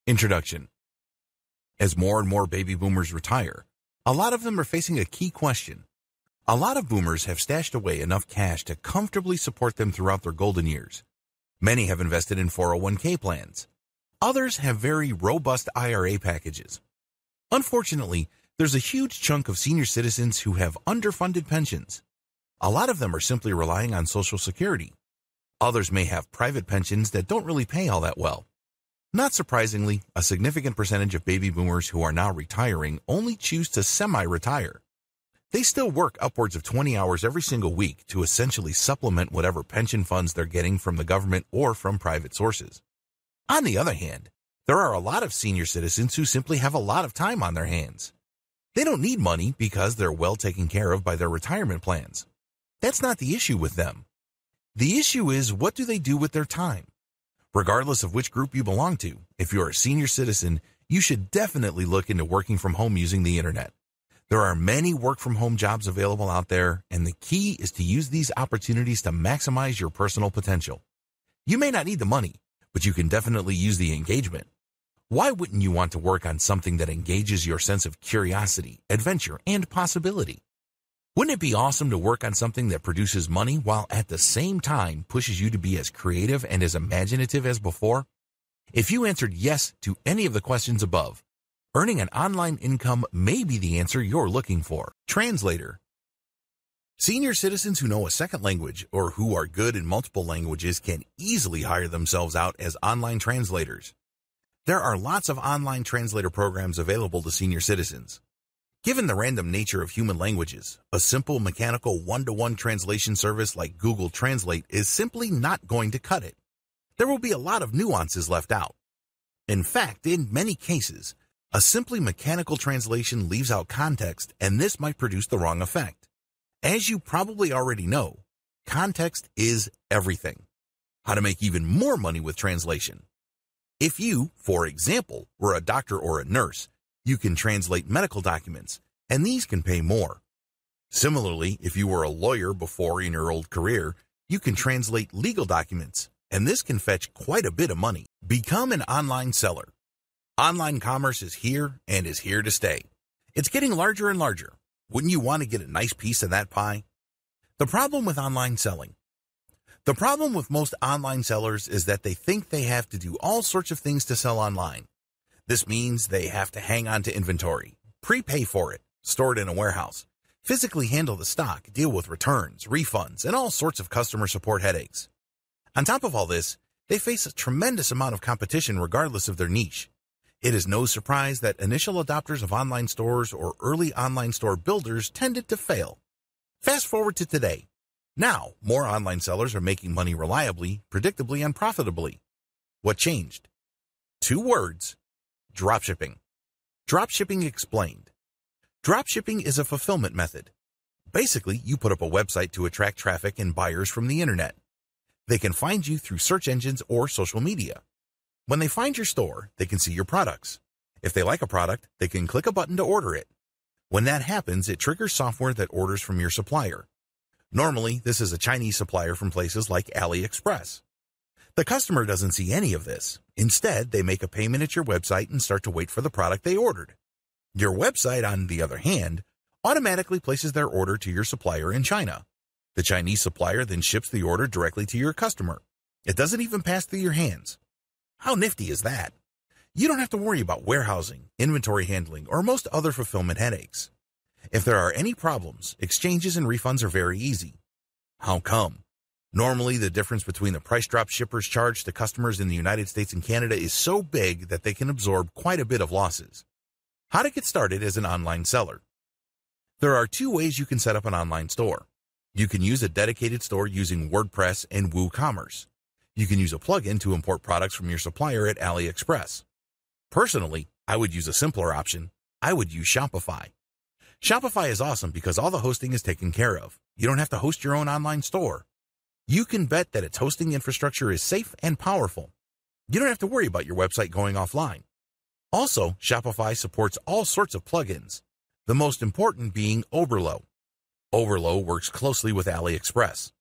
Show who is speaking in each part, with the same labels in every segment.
Speaker 1: Introduction. As more and more baby boomers retire, a lot of them are facing a key question. A lot of boomers have stashed away enough cash to comfortably support them throughout their golden years. Many have invested in 401k plans. Others have very robust IRA packages. Unfortunately, there's a huge chunk of senior citizens who have underfunded pensions. A lot of them are simply relying on Social Security. Others may have private pensions that don't really pay all that well. Not surprisingly, a significant percentage of baby boomers who are now retiring only choose to semi-retire. They still work upwards of 20 hours every single week to essentially supplement whatever pension funds they're getting from the government or from private sources. On the other hand, there are a lot of senior citizens who simply have a lot of time on their hands. They don't need money because they're well taken care of by their retirement plans. That's not the issue with them. The issue is, what do they do with their time? Regardless of which group you belong to, if you're a senior citizen, you should definitely look into working from home using the internet. There are many work-from-home jobs available out there, and the key is to use these opportunities to maximize your personal potential. You may not need the money, but you can definitely use the engagement. Why wouldn't you want to work on something that engages your sense of curiosity, adventure, and possibility? Wouldn't it be awesome to work on something that produces money while at the same time pushes you to be as creative and as imaginative as before? If you answered yes to any of the questions above, earning an online income may be the answer you're looking for. Translator. Senior citizens who know a second language or who are good in multiple languages can easily hire themselves out as online translators. There are lots of online translator programs available to senior citizens. Given the random nature of human languages, a simple mechanical one-to-one translation service like Google Translate is simply not going to cut it. There will be a lot of nuances left out. In fact, in many cases, a simply mechanical translation leaves out context, and this might produce the wrong effect. As you probably already know, context is everything. How to make even more money with translation. If you, for example, were a doctor or a nurse, you can translate medical documents, and these can pay more. Similarly, if you were a lawyer before in your old career, you can translate legal documents, and this can fetch quite a bit of money. Become an online seller. Online commerce is here and is here to stay. It's getting larger and larger. Wouldn't you want to get a nice piece of that pie? The problem with online selling. The problem with most online sellers is that they think they have to do all sorts of things to sell online. This means they have to hang on to inventory, prepay for it, store it in a warehouse, physically handle the stock, deal with returns, refunds, and all sorts of customer support headaches. On top of all this, they face a tremendous amount of competition regardless of their niche. It is no surprise that initial adopters of online stores or early online store builders tended to fail. Fast forward to today. Now, more online sellers are making money reliably, predictably, and profitably. What changed? 2 words. Dropshipping. Dropshipping explained. Dropshipping is a fulfillment method. Basically, you put up a website to attract traffic and buyers from the internet. They can find you through search engines or social media. When they find your store, they can see your products. If they like a product, they can click a button to order it. When that happens, it triggers software that orders from your supplier. Normally, this is a Chinese supplier from places like AliExpress. The customer doesn't see any of this. Instead, they make a payment at your website and start to wait for the product they ordered. Your website, on the other hand, automatically places their order to your supplier in China. The Chinese supplier then ships the order directly to your customer. It doesn't even pass through your hands. How nifty is that? You don't have to worry about warehousing, inventory handling, or most other fulfillment headaches. If there are any problems, exchanges and refunds are very easy. How come? Normally, the difference between the price drop shippers charge to customers in the United States and Canada is so big that they can absorb quite a bit of losses. How to get started as an online seller. There are 2 ways you can set up an online store. You can use a dedicated store using WordPress and WooCommerce. You can use a plugin to import products from your supplier at AliExpress. Personally, I would use a simpler option. I would use Shopify. Shopify is awesome because all the hosting is taken care of. You don't have to host your own online store. You can bet that its hosting infrastructure is safe and powerful. You don't have to worry about your website going offline. Also, Shopify supports all sorts of plugins, the most important being Oberlo. Oberlo works closely with AliExpress.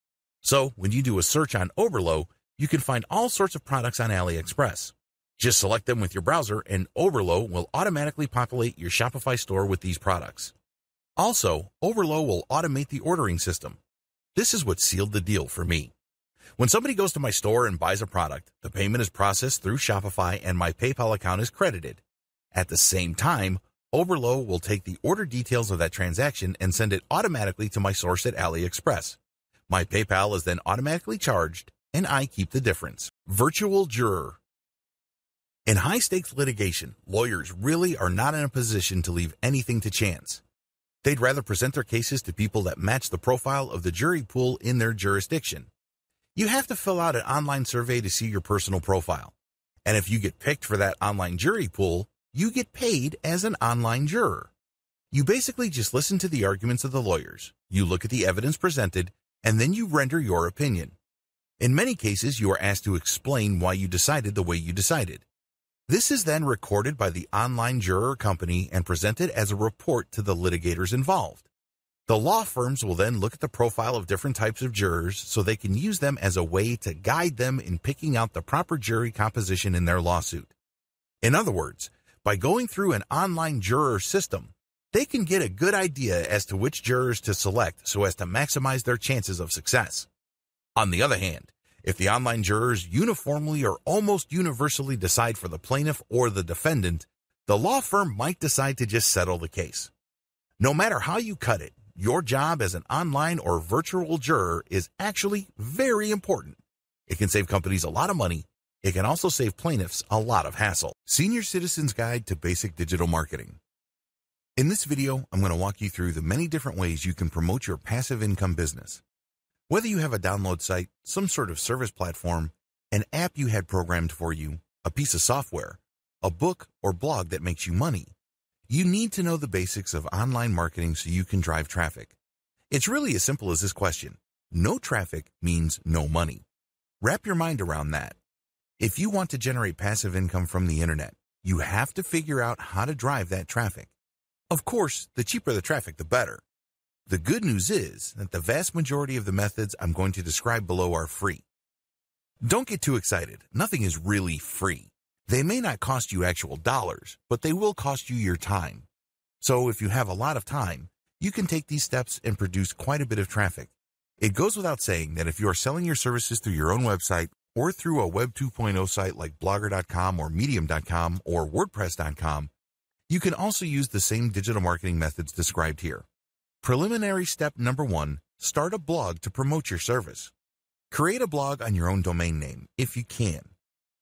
Speaker 1: So, when you do a search on Oberlo, you can find all sorts of products on AliExpress. Just select them with your browser and Overlow will automatically populate your Shopify store with these products. Also, Overlow will automate the ordering system. This is what sealed the deal for me. When somebody goes to my store and buys a product, the payment is processed through Shopify and my PayPal account is credited. At the same time, Overlow will take the order details of that transaction and send it automatically to my source at AliExpress. My PayPal is then automatically charged, and I keep the difference. Virtual juror. In high-stakes litigation, lawyers really are not in a position to leave anything to chance. They'd rather present their cases to people that match the profile of the jury pool in their jurisdiction. You have to fill out an online survey to see your personal profile. And if you get picked for that online jury pool, you get paid as an online juror. You basically just listen to the arguments of the lawyers, you look at the evidence presented, and then you render your opinion. In many cases, you are asked to explain why you decided the way you decided. This is then recorded by the online juror company and presented as a report to the litigators involved. The law firms will then look at the profile of different types of jurors so they can use them as a way to guide them in picking out the proper jury composition in their lawsuit. In other words, by going through an online juror system, they can get a good idea as to which jurors to select so as to maximize their chances of success. On the other hand, if the online jurors uniformly or almost universally decide for the plaintiff or the defendant, the law firm might decide to just settle the case. No matter how you cut it, your job as an online or virtual juror is actually very important. It can save companies a lot of money. It can also save plaintiffs a lot of hassle. Senior Citizen's Guide to Basic Digital Marketing. In this video, I'm going to walk you through the many different ways you can promote your passive income business. Whether you have a download site, some sort of service platform, an app you had programmed for you, a piece of software, a book or blog that makes you money, you need to know the basics of online marketing so you can drive traffic. It's really as simple as this question. No traffic means no money. Wrap your mind around that. If you want to generate passive income from the internet, you have to figure out how to drive that traffic. Of course, the cheaper the traffic, the better. The good news is that the vast majority of the methods I'm going to describe below are free. Don't get too excited. Nothing is really free. They may not cost you actual dollars, but they will cost you your time. So if you have a lot of time, you can take these steps and produce quite a bit of traffic. It goes without saying that if you are selling your services through your own website or through a Web 2.0 site like Blogger.com or Medium.com or WordPress.com, you can also use the same digital marketing methods described here. Preliminary step number 1, start a blog to promote your service. Create a blog on your own domain name, if you can.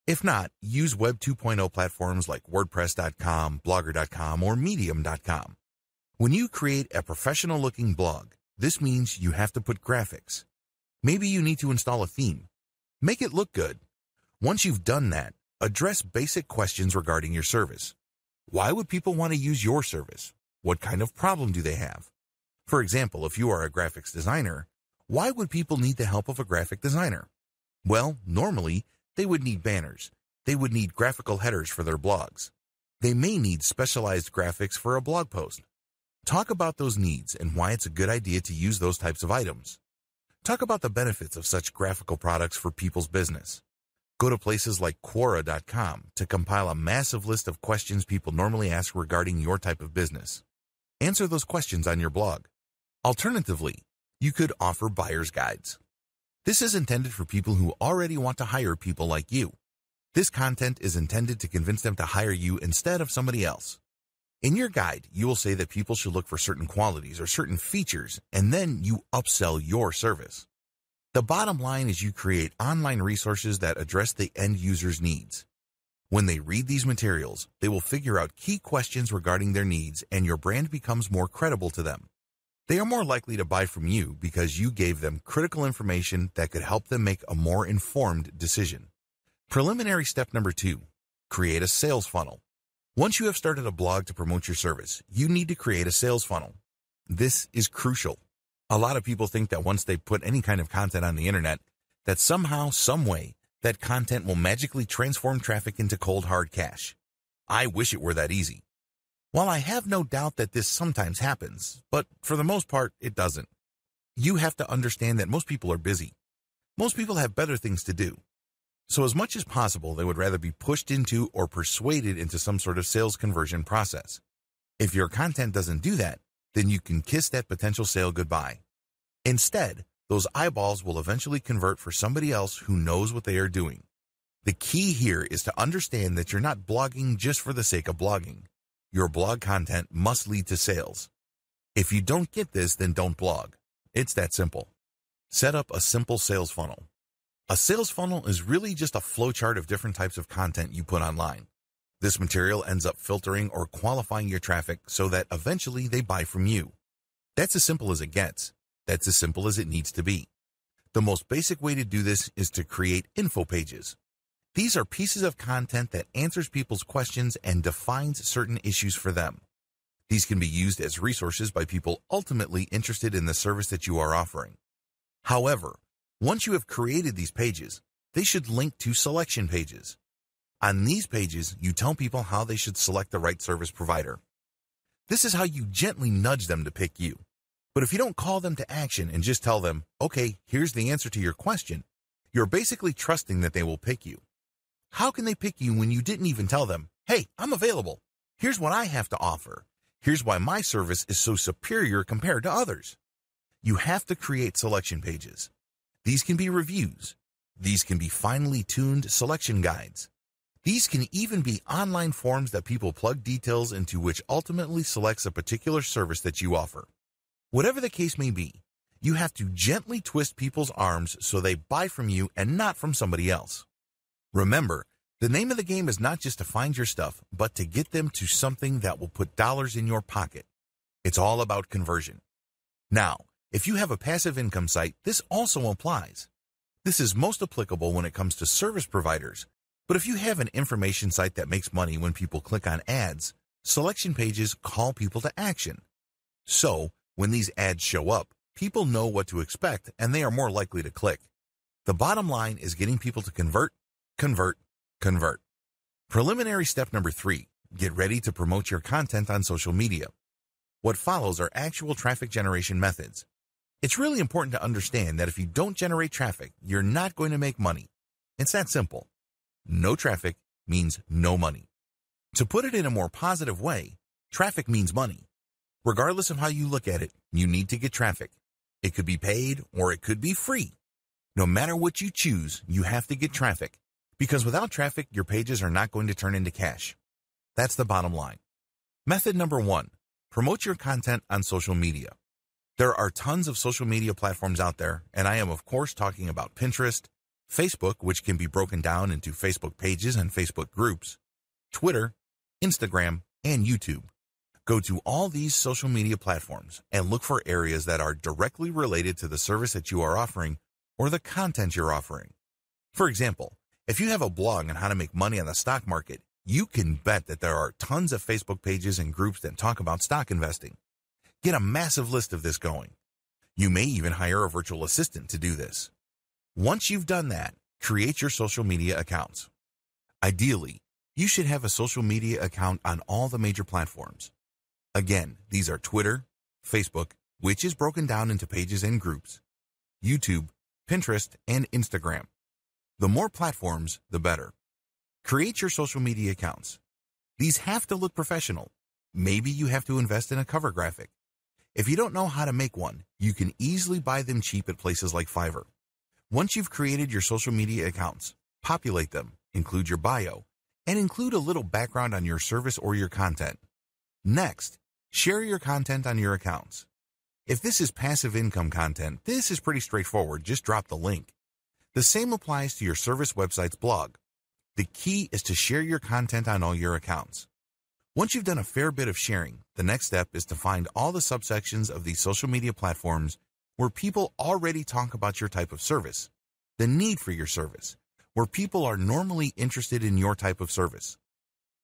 Speaker 1: If not, use Web 2.0 platforms like WordPress.com, Blogger.com, or Medium.com. When you create a professional-looking blog, this means you have to put graphics. Maybe you need to install a theme. Make it look good. Once you've done that, address basic questions regarding your service. Why would people want to use your service? What kind of problem do they have? For example, if you are a graphics designer, why would people need the help of a graphic designer? Well, normally, they would need banners. They would need graphical headers for their blogs. They may need specialized graphics for a blog post. Talk about those needs and why it's a good idea to use those types of items. Talk about the benefits of such graphical products for people's business. Go to places like Quora.com to compile a massive list of questions people normally ask regarding your type of business. Answer those questions on your blog. Alternatively, you could offer buyer's guides. This is intended for people who already want to hire people like you. This content is intended to convince them to hire you instead of somebody else. In your guide, you will say that people should look for certain qualities or certain features, and then you upsell your service. The bottom line is you create online resources that address the end user's needs. When they read these materials, they will figure out key questions regarding their needs, and your brand becomes more credible to them. They are more likely to buy from you because you gave them critical information that could help them make a more informed decision. Preliminary step number 2, create a sales funnel. Once you have started a blog to promote your service, you need to create a sales funnel. This is crucial. A lot of people think that once they put any kind of content on the internet, that somehow, some way, that content will magically transform traffic into cold hard cash. I wish it were that easy. While I have no doubt that this sometimes happens, but for the most part, it doesn't. You have to understand that most people are busy. Most people have better things to do. So as much as possible, they would rather be pushed into or persuaded into some sort of sales conversion process. If your content doesn't do that, then you can kiss that potential sale goodbye. Instead, those eyeballs will eventually convert for somebody else who knows what they are doing. The key here is to understand that you're not blogging just for the sake of blogging. Your blog content must lead to sales. If you don't get this, then don't blog. It's that simple. Set up a simple sales funnel. A sales funnel is really just a flowchart of different types of content you put online. This material ends up filtering or qualifying your traffic so that eventually they buy from you. That's as simple as it gets. That's as simple as it needs to be. The most basic way to do this is to create info pages. These are pieces of content that answers people's questions and defines certain issues for them. These can be used as resources by people ultimately interested in the service that you are offering. However, once you have created these pages, they should link to selection pages. On these pages, you tell people how they should select the right service provider. This is how you gently nudge them to pick you. But if you don't call them to action and just tell them, okay, here's the answer to your question, you're basically trusting that they will pick you. How can they pick you when you didn't even tell them, hey, I'm available. Here's what I have to offer. Here's why my service is so superior compared to others. You have to create selection pages. These can be reviews. These can be finely tuned selection guides. These can even be online forms that people plug details into, which ultimately selects a particular service that you offer. Whatever the case may be, you have to gently twist people's arms so they buy from you and not from somebody else. Remember, the name of the game is not just to find your stuff, but to get them to something that will put dollars in your pocket. It's all about conversion. Now, if you have a passive income site, this also applies. This is most applicable when it comes to service providers, but if you have an information site that makes money when people click on ads, selection pages call people to action. So, when these ads show up, people know what to expect and they are more likely to click. The bottom line is getting people to convert, convert, convert. Preliminary step number 3, get ready to promote your content on social media. What follows are actual traffic generation methods. It's really important to understand that if you don't generate traffic, you're not going to make money. It's that simple. No traffic means no money. To put it in a more positive way, traffic means money. Regardless of how you look at it, you need to get traffic. It could be paid or it could be free. No matter what you choose, you have to get traffic, because without traffic, your pages are not going to turn into cash. That's the bottom line. Method number 1, promote your content on social media. There are tons of social media platforms out there, and I am of course talking about Pinterest, Facebook, which can be broken down into Facebook pages and Facebook groups, Twitter, Instagram, and YouTube. Go to all these social media platforms and look for areas that are directly related to the service that you are offering or the content you're offering. For example, if you have a blog on how to make money on the stock market, you can bet that there are tons of Facebook pages and groups that talk about stock investing. Get a massive list of this going. You may even hire a virtual assistant to do this. Once you've done that, create your social media accounts. Ideally, you should have a social media account on all the major platforms. Again, these are Twitter, Facebook, which is broken down into pages and groups, YouTube, Pinterest, and Instagram. The more platforms, the better. Create your social media accounts. These have to look professional. Maybe you have to invest in a cover graphic. If you don't know how to make one, you can easily buy them cheap at places like Fiverr. Once you've created your social media accounts, populate them, include your bio, and include a little background on your service or your content. Next, share your content on your accounts. If this is passive income content, this is pretty straightforward. Just drop the link. The same applies to your service website's blog. The key is to share your content on all your accounts. Once you've done a fair bit of sharing, the next step is to find all the subsections of these social media platforms where people already talk about your type of service, the need for your service, where people are normally interested in your type of service.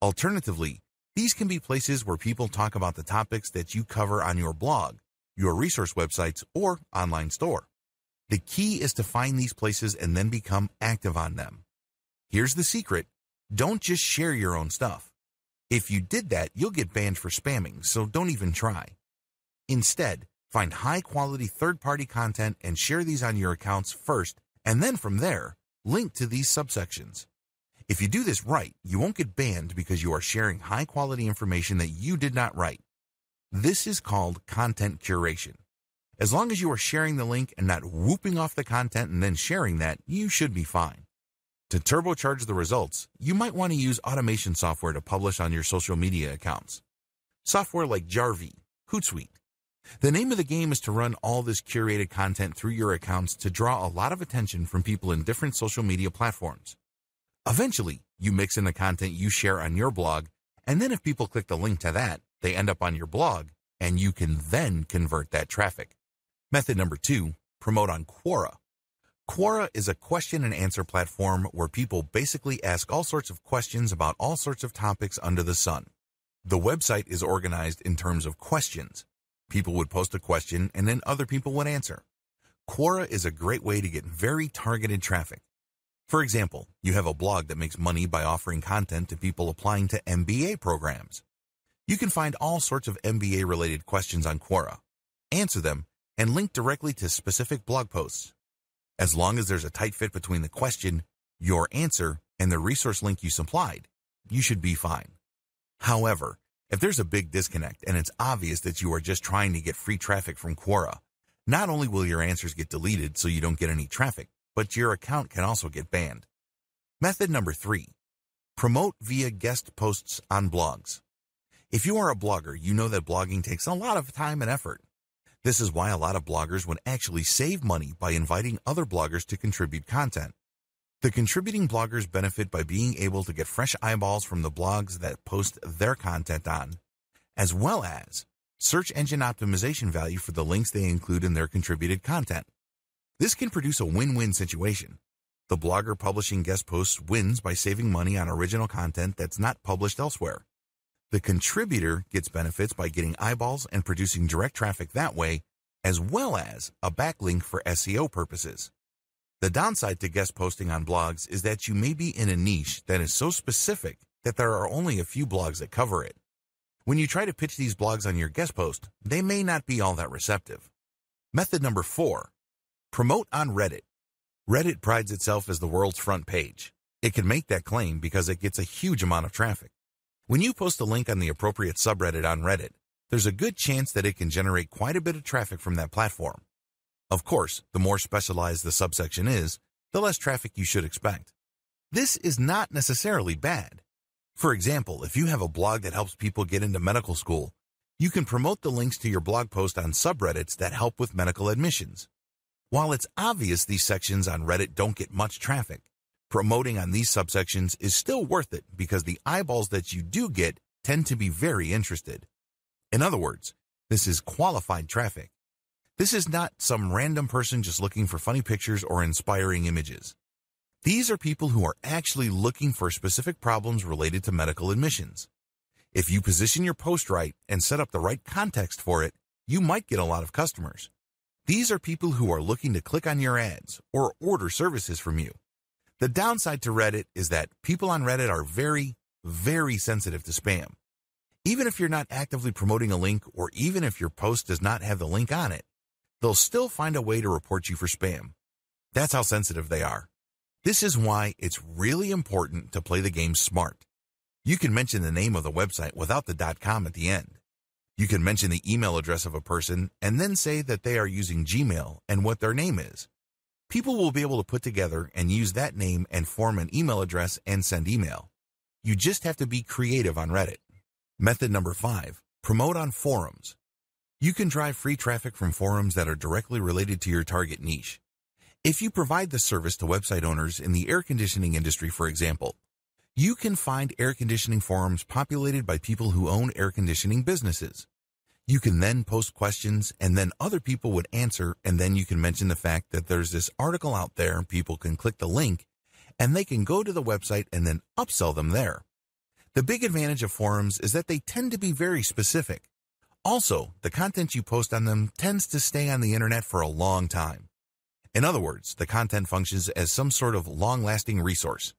Speaker 1: Alternatively, these can be places where people talk about the topics that you cover on your blog, your resource websites, or online store. The key is to find these places and then become active on them. Here's the secret. Don't just share your own stuff. If you did that, you'll get banned for spamming, so don't even try. Instead, find high-quality third-party content and share these on your accounts first, and then from there, link to these subsections. If you do this right, you won't get banned because you are sharing high-quality information that you did not write. This is called content curation. As long as you are sharing the link and not whooping off the content and then sharing that, you should be fine. To turbocharge the results, you might want to use automation software to publish on your social media accounts. Software like Jarvee, Hootsuite. The name of the game is to run all this curated content through your accounts to draw a lot of attention from people in different social media platforms. Eventually, you mix in the content you share on your blog, and then if people click the link to that, they end up on your blog, and you can then convert that traffic. Method number 2, promote on Quora. Quora is a question and answer platform where people basically ask all sorts of questions about all sorts of topics under the sun. The website is organized in terms of questions. People would post a question and then other people would answer. Quora is a great way to get very targeted traffic. For example, you have a blog that makes money by offering content to people applying to MBA programs. You can find all sorts of MBA-related questions on Quora, answer them, and link directly to specific blog posts. As long as there's a tight fit between the question, your answer, and the resource link you supplied, you should be fine. However, if there's a big disconnect and it's obvious that you are just trying to get free traffic from Quora, not only will your answers get deleted so you don't get any traffic, but your account can also get banned. Method number 3, promote via guest posts on blogs. If you are a blogger, you know that blogging takes a lot of time and effort. This is why a lot of bloggers would actually save money by inviting other bloggers to contribute content. The contributing bloggers benefit by being able to get fresh eyeballs from the blogs that post their content on, as well as search engine optimization value for the links they include in their contributed content. This can produce a win-win situation. The blogger publishing guest posts wins by saving money on original content that's not published elsewhere. The contributor gets benefits by getting eyeballs and producing direct traffic that way, as well as a backlink for SEO purposes. The downside to guest posting on blogs is that you may be in a niche that is so specific that there are only a few blogs that cover it. When you try to pitch these blogs on your guest post, they may not be all that receptive. Method number 4, promote on Reddit. Reddit prides itself as the world's front page. It can make that claim because it gets a huge amount of traffic. When you post a link on the appropriate subreddit on Reddit, there's a good chance that it can generate quite a bit of traffic from that platform. Of course, the more specialized the subsection is, the less traffic you should expect. This is not necessarily bad. For example, if you have a blog that helps people get into medical school, you can promote the links to your blog post on subreddits that help with medical admissions. While it's obvious these sections on Reddit don't get much traffic, promoting on these subsections is still worth it because the eyeballs that you do get tend to be very interested. In other words, this is qualified traffic. This is not some random person just looking for funny pictures or inspiring images. These are people who are actually looking for specific problems related to medical admissions. If you position your post right and set up the right context for it, you might get a lot of customers. These are people who are looking to click on your ads or order services from you. The downside to Reddit is that people on Reddit are very, very sensitive to spam. Even if you're not actively promoting a link or even if your post does not have the link on it, they'll still find a way to report you for spam. That's how sensitive they are. This is why it's really important to play the game smart. You can mention the name of the website without the .com at the end. You can mention the email address of a person and then say that they are using Gmail and what their name is. People will be able to put together and use that name and form an email address and send email. You just have to be creative on Reddit. Method number 5, promote on forums. You can drive free traffic from forums that are directly related to your target niche. If you provide the service to website owners in the air conditioning industry, for example, you can find air conditioning forums populated by people who own air conditioning businesses. You can then post questions and then other people would answer, and then you can mention the fact that there's this article out there, people can click the link and they can go to the website and then upsell them there. The big advantage of forums is that they tend to be very specific. Also, the content you post on them tends to stay on the internet for a long time. In other words, the content functions as some sort of long-lasting resource.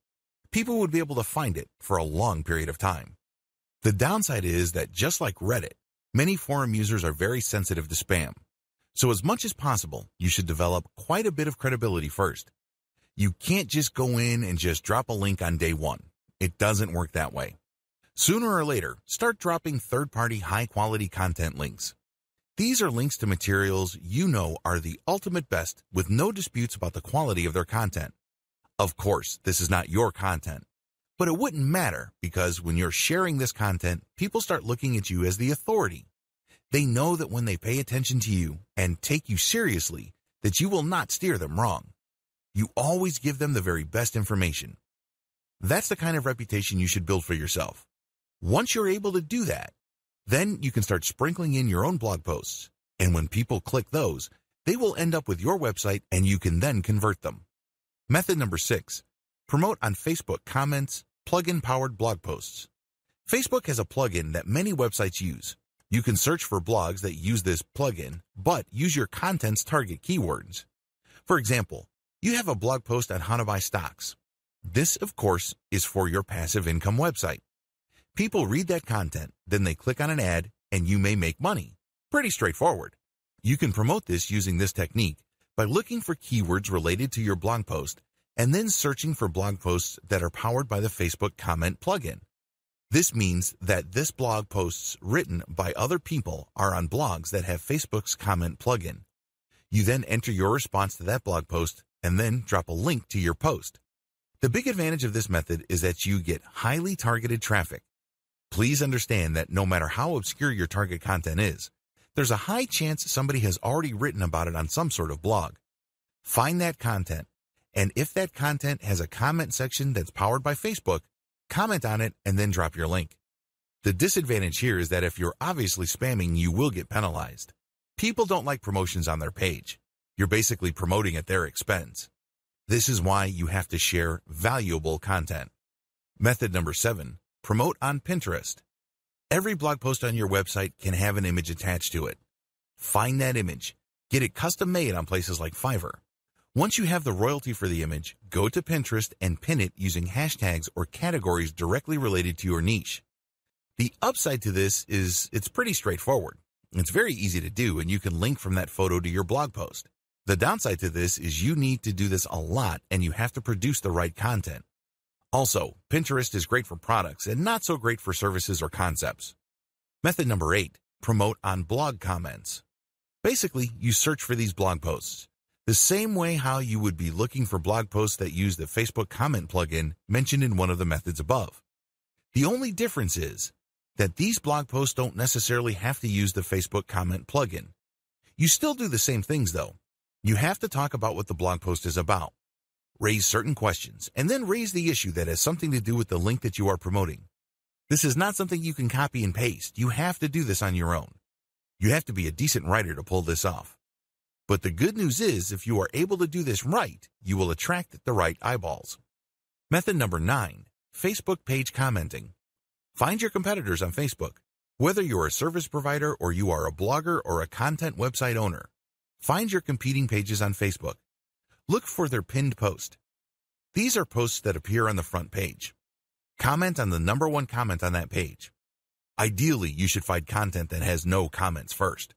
Speaker 1: People would be able to find it for a long period of time. The downside is that just like Reddit, many forum users are very sensitive to spam. So as much as possible, you should develop quite a bit of credibility first. You can't just go in and just drop a link on day one. It doesn't work that way. Sooner or later, start dropping third-party high-quality content links. These are links to materials you know are the ultimate best with no disputes about the quality of their content. Of course, this is not your content, but it wouldn't matter because when you're sharing this content, people start looking at you as the authority. They know that when they pay attention to you and take you seriously, that you will not steer them wrong. You always give them the very best information. That's the kind of reputation you should build for yourself. Once you're able to do that, then you can start sprinkling in your own blog posts. And when people click those, they will end up with your website and you can then convert them. Method number 6, promote on Facebook comments, plugin-powered blog posts. Facebook has a plugin that many websites use. You can search for blogs that use this plugin, but use your content's target keywords. For example, you have a blog post on how to buy stocks. This, of course, is for your passive income website. People read that content, then they click on an ad, and you may make money. Pretty straightforward. You can promote this using this technique by looking for keywords related to your blog post and then searching for blog posts that are powered by the Facebook comment plugin. This means that this blog posts written by other people are on blogs that have Facebook's comment plugin. You then enter your response to that blog post and then drop a link to your post. The big advantage of this method is that you get highly targeted traffic. Please understand that no matter how obscure your target content is, there's a high chance somebody has already written about it on some sort of blog. Find that content, and if that content has a comment section that's powered by Facebook, comment on it and then drop your link. The disadvantage here is that if you're obviously spamming, you will get penalized. People don't like promotions on their page. You're basically promoting at their expense. This is why you have to share valuable content. Method number 7, promote on Pinterest. Every blog post on your website can have an image attached to it. Find that image. Get it custom made on places like Fiverr. Once you have the royalty for the image, go to Pinterest and pin it using hashtags or categories directly related to your niche. The upside to this is it's pretty straightforward. It's very easy to do, and you can link from that photo to your blog post. The downside to this is you need to do this a lot and you have to produce the right content. Also, Pinterest is great for products and not so great for services or concepts. Method number 8, promote on blog comments. Basically, you search for these blog posts, the same way how you would be looking for blog posts that use the Facebook comment plugin mentioned in one of the methods above. The only difference is that these blog posts don't necessarily have to use the Facebook comment plugin. You still do the same things though. You have to talk about what the blog post is about. Raise certain questions, and then raise the issue that has something to do with the link that you are promoting. This is not something you can copy and paste. You have to do this on your own. You have to be a decent writer to pull this off. But the good news is, if you are able to do this right, you will attract the right eyeballs. Method number 9, Facebook page commenting. Find your competitors on Facebook. Whether you're a service provider or you are a blogger or a content website owner, find your competing pages on Facebook. Look for their pinned post. These are posts that appear on the front page. Comment on the number 1 comment on that page. Ideally, you should find content that has no comments first.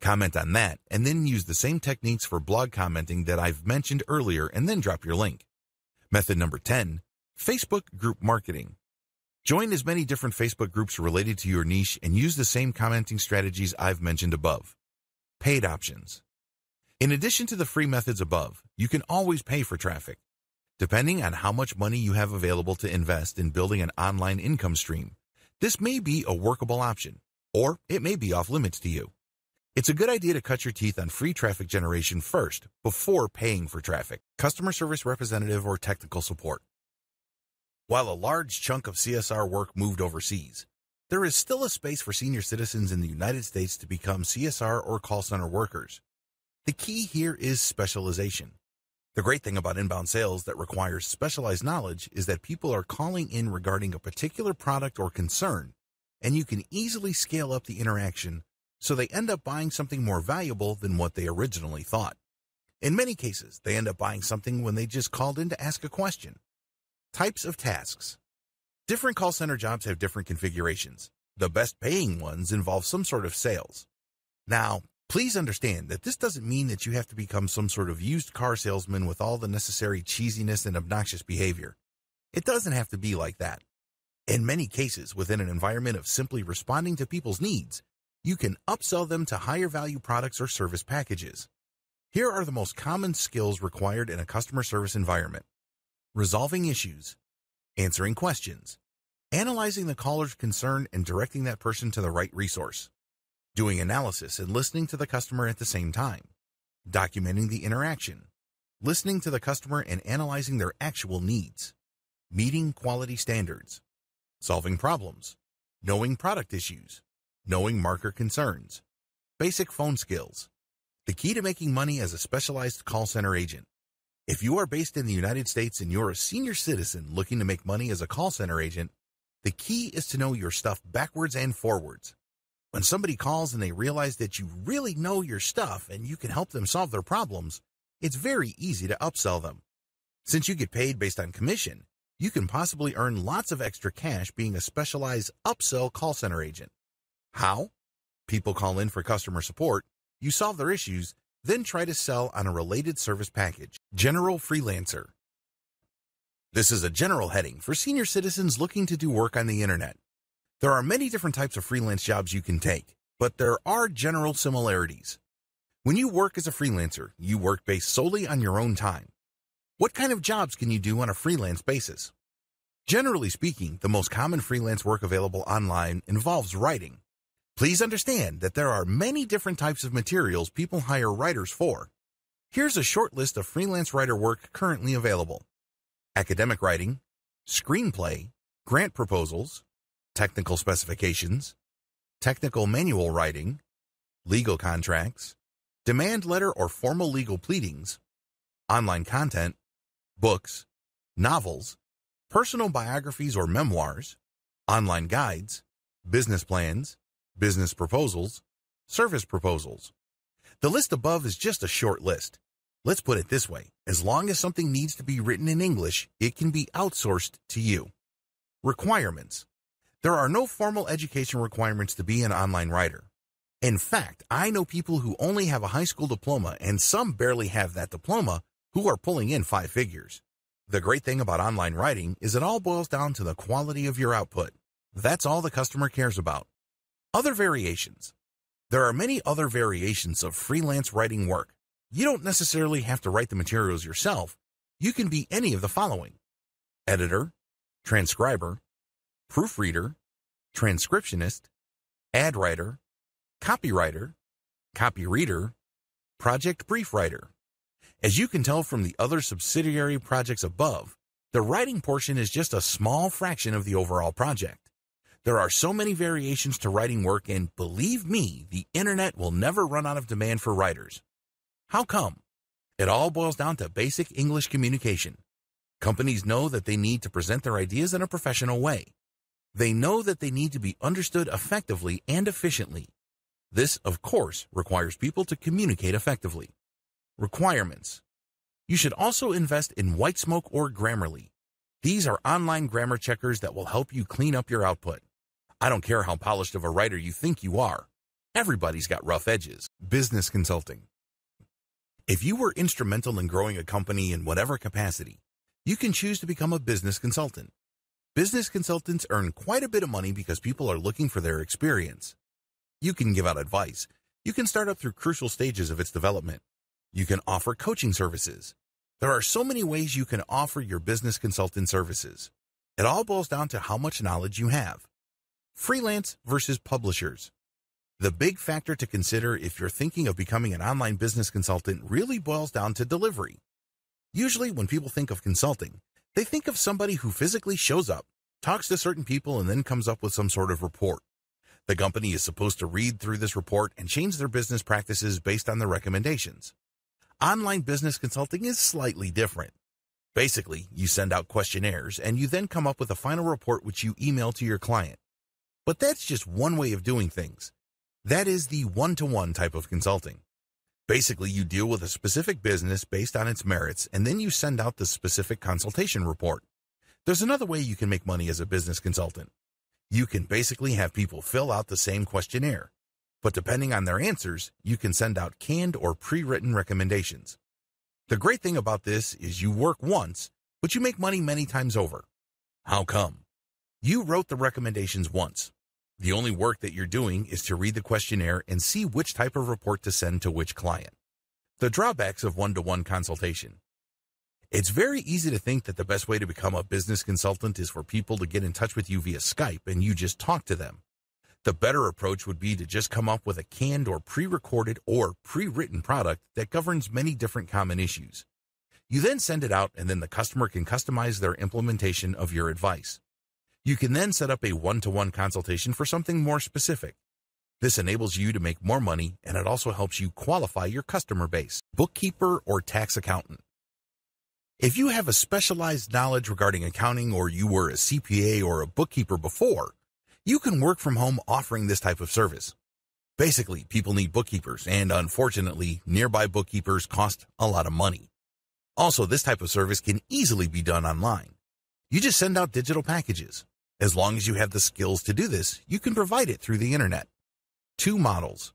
Speaker 1: Comment on that, and then use the same techniques for blog commenting that I've mentioned earlier, and then drop your link. Method number 10, Facebook group marketing. Join as many different Facebook groups related to your niche and use the same commenting strategies I've mentioned above. Paid options. In addition to the free methods above, you can always pay for traffic. Depending on how much money you have available to invest in building an online income stream, this may be a workable option, or it may be off limits to you. It's a good idea to cut your teeth on free traffic generation first before paying for traffic. Customer service representative or technical support. While a large chunk of CSR work moved overseas, there is still a space for senior citizens in the United States to become CSR or call center workers. The key here is specialization. The great thing about inbound sales that requires specialized knowledge is that people are calling in regarding a particular product or concern, and you can easily scale up the interaction so they end up buying something more valuable than what they originally thought. In many cases, they end up buying something when they just called in to ask a question. Types of tasks. Different call center jobs have different configurations. The best paying ones involve some sort of sales. Now, Please understand that this doesn't mean that you have to become some sort of used car salesman with all the necessary cheesiness and obnoxious behavior. It doesn't have to be like that. In many cases, within an environment of simply responding to people's needs, you can upsell them to higher value products or service packages. Here are the most common skills required in a customer service environment: resolving issues, answering questions, analyzing the caller's concern and directing that person to the right resource, doing analysis and listening to the customer at the same time, documenting the interaction, listening to the customer and analyzing their actual needs, meeting quality standards, solving problems, knowing product issues, knowing marker concerns, basic phone skills. The key to making money as a specialized call center agent. If you are based in the United States and you're a senior citizen looking to make money as a call center agent, the key is to know your stuff backwards and forwards. When somebody calls and they realize that you really know your stuff and you can help them solve their problems, it's very easy to upsell them. Since you get paid based on commission, you can possibly earn lots of extra cash being a specialized upsell call center agent. How? People call in for customer support, you solve their issues, then try to sell on a related service package. General freelancer. This is a general heading for senior citizens looking to do work on the internet. There are many different types of freelance jobs you can take, but there are general similarities. When you work as a freelancer, you work based solely on your own time. What kind of jobs can you do on a freelance basis? Generally speaking, the most common freelance work available online involves writing. Please understand that there are many different types of materials people hire writers for. Here's a short list of freelance writer work currently available: academic writing, screenplay, grant proposals, technical specifications, technical manual writing, legal contracts, demand letter or formal legal pleadings, online content, books, novels, personal biographies or memoirs, online guides, business plans, business proposals, service proposals. The list above is just a short list. Let's put it this way: as long as something needs to be written in English, it can be outsourced to you. Requirements. There are no formal education requirements to be an online writer. In fact, I know people who only have a high school diploma and some barely have that diploma who are pulling in 5 figures. The great thing about online writing is it all boils down to the quality of your output. That's all the customer cares about. Other variations. There are many other variations of freelance writing work. You don't necessarily have to write the materials yourself. You can be any of the following: editor, transcriber, proofreader, transcriptionist, ad writer, copywriter, copy reader, project brief writer. As you can tell from the other subsidiary projects above, the writing portion is just a small fraction of the overall project. There are so many variations to writing work, and believe me, the internet will never run out of demand for writers. How come? It all boils down to basic English communication. Companies know that they need to present their ideas in a professional way. They know that they need to be understood effectively and efficiently. This, of course, requires people to communicate effectively. Requirements. You should also invest in Whitesmoke or Grammarly. These are online grammar checkers that will help you clean up your output. I don't care how polished of a writer you think you are. Everybody's got rough edges. Business consulting. If you were instrumental in growing a company in whatever capacity, you can choose to become a business consultant. Business consultants earn quite a bit of money because people are looking for their experience. You can give out advice. You can start up through crucial stages of its development. You can offer coaching services. There are so many ways you can offer your business consultant services. It all boils down to how much knowledge you have. Freelance versus publishers. The big factor to consider if you're thinking of becoming an online business consultant really boils down to delivery. Usually when people think of consulting, they think of somebody who physically shows up, talks to certain people, and then comes up with some sort of report. The company is supposed to read through this report and change their business practices based on the recommendations. Online business consulting is slightly different. Basically, you send out questionnaires and you then come up with a final report which you email to your client. But that's just one way of doing things. That is the one-to-one type of consulting. Basically, you deal with a specific business based on its merits, and then you send out the specific consultation report. There's another way you can make money as a business consultant. You can basically have people fill out the same questionnaire. but depending on their answers, you can send out canned or pre-written recommendations. The great thing about this is you work once, but you make money many times over. How come? You wrote the recommendations once. The only work that you're doing is to read the questionnaire and see which type of report to send to which client. The drawbacks of one-to-one consultation. It's very easy to think that the best way to become a business consultant is for people to get in touch with you via Skype and you just talk to them. The better approach would be to just come up with a canned or pre-recorded or pre-written product that governs many different common issues. You then send it out and then the customer can customize their implementation of your advice. You can then set up a one-to-one consultation for something more specific. This enables you to make more money and it also helps you qualify your customer base. Bookkeeper or tax accountant. If you have a specialized knowledge regarding accounting or you were a CPA or a bookkeeper before, you can work from home offering this type of service. Basically, people need bookkeepers and unfortunately, nearby bookkeepers cost a lot of money. Also, this type of service can easily be done online. You just send out digital packages. As long as you have the skills to do this, you can provide it through the internet. 2 models.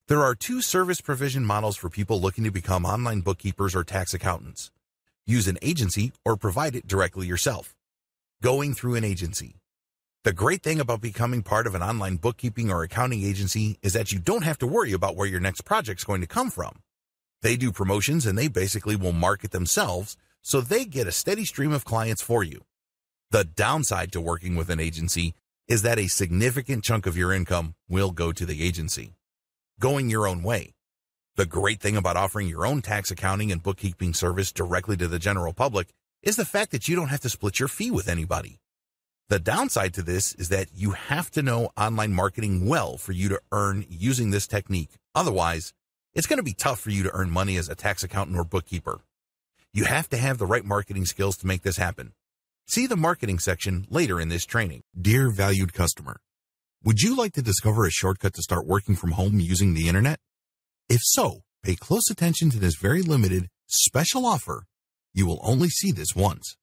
Speaker 1: There are 2 service provision models for people looking to become online bookkeepers or tax accountants. Use an agency or provide it directly yourself. Going through an agency. The great thing about becoming part of an online bookkeeping or accounting agency is that you don't have to worry about where your next project's going to come from. They do promotions and they basically will market themselves, so they get a steady stream of clients for you. The downside to working with an agency is that a significant chunk of your income will go to the agency. Going your own way. The great thing about offering your own tax accounting and bookkeeping service directly to the general public is the fact that you don't have to split your fee with anybody. The downside to this is that you have to know online marketing well for you to earn using this technique. Otherwise, it's going to be tough for you to earn money as a tax accountant or bookkeeper. You have to have the right marketing skills to make this happen. See the marketing section later in this training. Dear valued customer, would you like to discover a shortcut to start working from home using the internet? If so, pay close attention to this very limited, special offer. You will only see this once.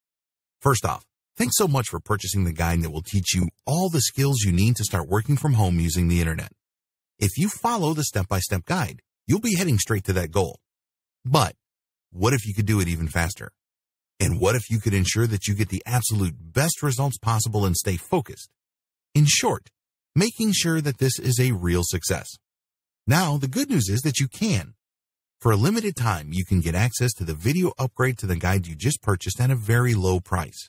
Speaker 1: First off, thanks so much for purchasing the guide that will teach you all the skills you need to start working from home using the internet. If you follow the step-by-step guide, you'll be heading straight to that goal. But what if you could do it even faster? And what if you could ensure that you get the absolute best results possible and stay focused? In short, making sure that this is a real success. Now, the good news is that you can. For a limited time, you can get access to the video upgrade to the guide you just purchased at a very low price.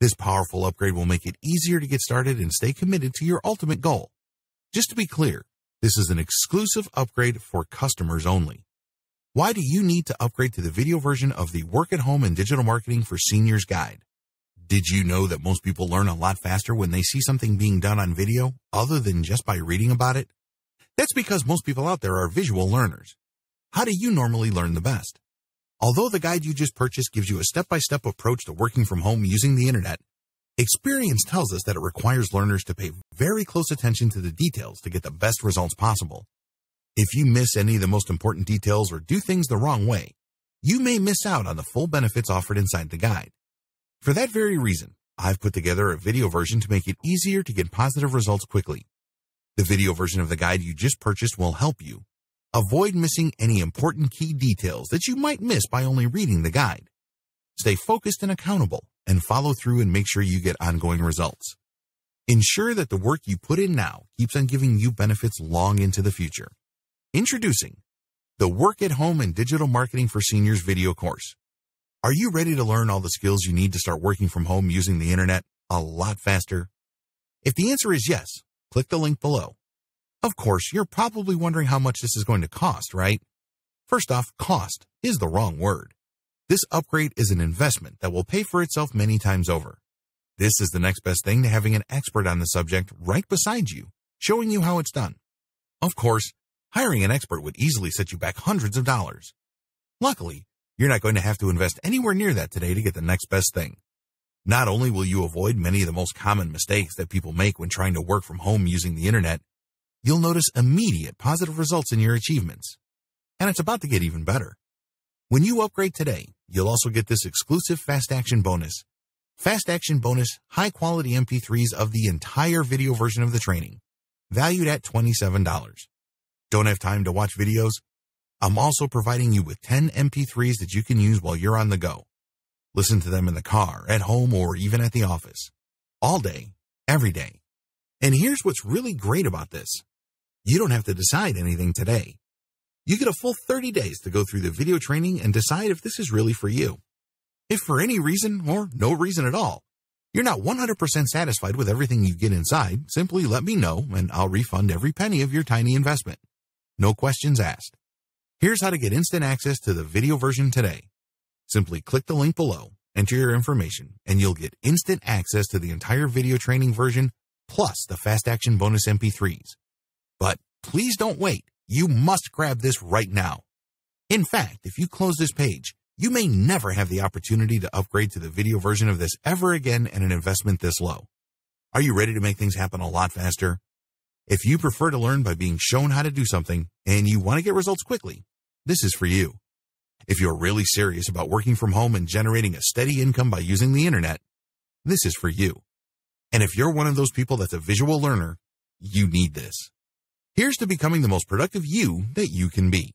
Speaker 1: This powerful upgrade will make it easier to get started and stay committed to your ultimate goal. Just to be clear, this is an exclusive upgrade for customers only. Why do you need to upgrade to the video version of the Work at Home and Digital Marketing for Seniors Guide? Did you know that most people learn a lot faster when they see something being done on video other than just by reading about it? That's because most people out there are visual learners. How do you normally learn the best? Although the guide you just purchased gives you a step-by-step approach to working from home using the internet, experience tells us that it requires learners to pay very close attention to the details to get the best results possible. If you miss any of the most important details or do things the wrong way, you may miss out on the full benefits offered inside the guide. For that very reason, I've put together a video version to make it easier to get positive results quickly. The video version of the guide you just purchased will help you avoid missing any important key details that you might miss by only reading the guide. Stay focused and accountable and follow through and make sure you get ongoing results. Ensure that the work you put in now keeps on giving you benefits long into the future. Introducing the Work at Home and Digital Marketing for Seniors video course. Are you ready to learn all the skills you need to start working from home using the internet a lot faster? If the answer is yes, click the link below. Of course, you're probably wondering how much this is going to cost, right? First off, cost is the wrong word. This upgrade is an investment that will pay for itself many times over. This is the next best thing to having an expert on the subject right beside you, showing you how it's done. Of course, hiring an expert would easily set you back hundreds of dollars. Luckily, you're not going to have to invest anywhere near that today to get the next best thing. Not only will you avoid many of the most common mistakes that people make when trying to work from home using the internet, you'll notice immediate positive results in your achievements. And it's about to get even better. When you upgrade today, you'll also get this exclusive Fast Action bonus. Fast Action bonus, high-quality MP3s of the entire video version of the training, valued at $27. Don't have time to watch videos? I'm also providing you with 10 MP3s that you can use while you're on the go. Listen to them in the car, at home, or even at the office. All day, every day. And here's what's really great about this. You don't have to decide anything today. You get a full 30 days to go through the video training and decide if this is really for you. If for any reason, or no reason at all, you're not 100% satisfied with everything you get inside, simply let me know and I'll refund every penny of your tiny investment. No questions asked. Here's how to get instant access to the video version today. Simply click the link below, enter your information, and you'll get instant access to the entire video training version plus the fast action bonus MP3s. But please don't wait. You must grab this right now. In fact, if you close this page, you may never have the opportunity to upgrade to the video version of this ever again at an investment this low. Are you ready to make things happen a lot faster? If you prefer to learn by being shown how to do something and you want to get results quickly, this is for you. If you're really serious about working from home and generating a steady income by using the internet, this is for you. And if you're one of those people that's a visual learner, you need this. Here's to becoming the most productive you that you can be.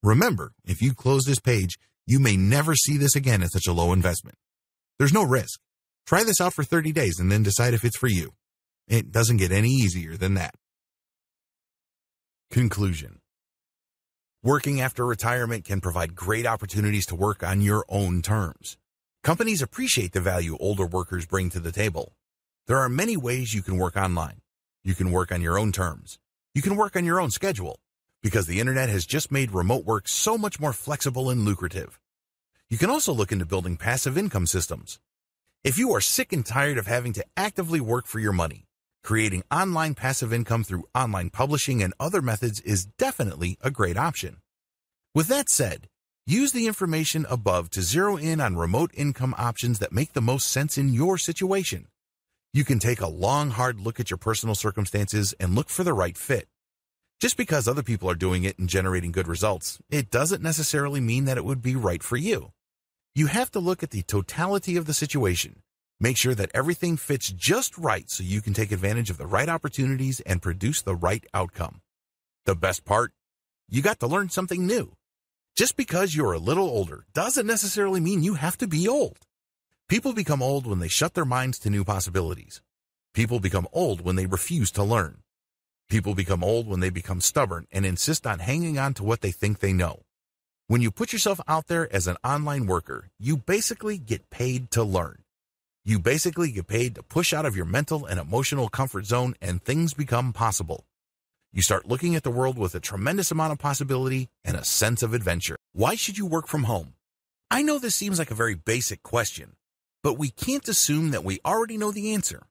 Speaker 1: Remember, if you close this page, you may never see this again at such a low investment. There's no risk. Try this out for 30 days and then decide if it's for you. It doesn't get any easier than that. Conclusion. Working after retirement can provide great opportunities to work on your own terms. Companies appreciate the value older workers bring to the table. There are many ways you can work online. You can work on your own terms. You can work on your own schedule, because the internet has just made remote work so much more flexible and lucrative. You can also look into building passive income systems. If you are sick and tired of having to actively work for your money, creating online passive income through online publishing and other methods is definitely a great option. With that said, use the information above to zero in on remote income options that make the most sense in your situation. You can take a long, hard look at your personal circumstances and look for the right fit. Just because other people are doing it and generating good results, it doesn't necessarily mean that it would be right for you. You have to look at the totality of the situation. Make sure that everything fits just right so you can take advantage of the right opportunities and produce the right outcome. The best part? You got to learn something new. Just because you're a little older doesn't necessarily mean you have to be old. People become old when they shut their minds to new possibilities. People become old when they refuse to learn. People become old when they become stubborn and insist on hanging on to what they think they know. When you put yourself out there as an online worker, you basically get paid to learn. You basically get paid to push out of your mental and emotional comfort zone and things become possible. You start looking at the world with a tremendous amount of possibility and a sense of adventure. Why should you work from home? I know this seems like a very basic question, but we can't assume that we already know the answer.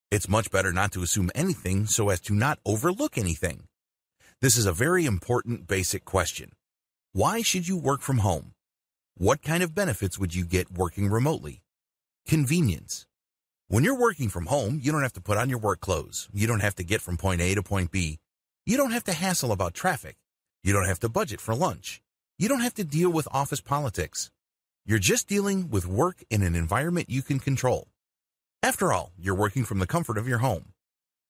Speaker 1: It's much better not to assume anything so as to not overlook anything. This is a very important basic question. Why should you work from home? What kind of benefits would you get working remotely? Convenience. When you're working from home, you don't have to put on your work clothes. You don't have to get from point A to point B. You don't have to hassle about traffic. You don't have to budget for lunch. You don't have to deal with office politics. You're just dealing with work in an environment you can control. After all, you're working from the comfort of your home.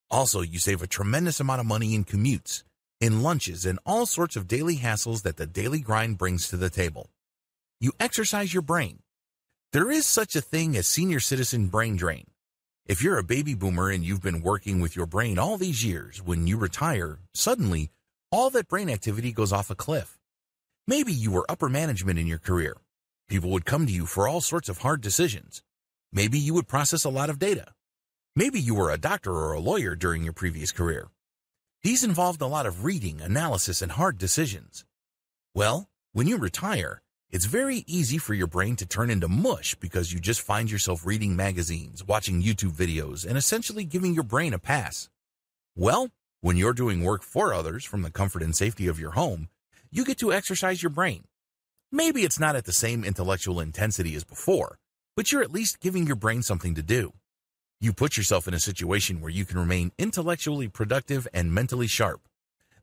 Speaker 1: Also, you save a tremendous amount of money in commutes, in lunches, and all sorts of daily hassles that the daily grind brings to the table. You exercise your brain. There is such a thing as senior citizen brain drain. If you're a baby boomer and you've been working with your brain all these years, when you retire, suddenly, all that brain activity goes off a cliff. Maybe you were upper management in your career. People would come to you for all sorts of hard decisions. Maybe you would process a lot of data. Maybe you were a doctor or a lawyer during your previous career. These involved a lot of reading, analysis, and hard decisions. Well, when you retire, it's very easy for your brain to turn into mush because you just find yourself reading magazines, watching YouTube videos, and essentially giving your brain a pass. Well, when you're doing work for others from the comfort and safety of your home, you get to exercise your brain. Maybe it's not at the same intellectual intensity as before, but you're at least giving your brain something to do. You put yourself in a situation where you can remain intellectually productive and mentally sharp.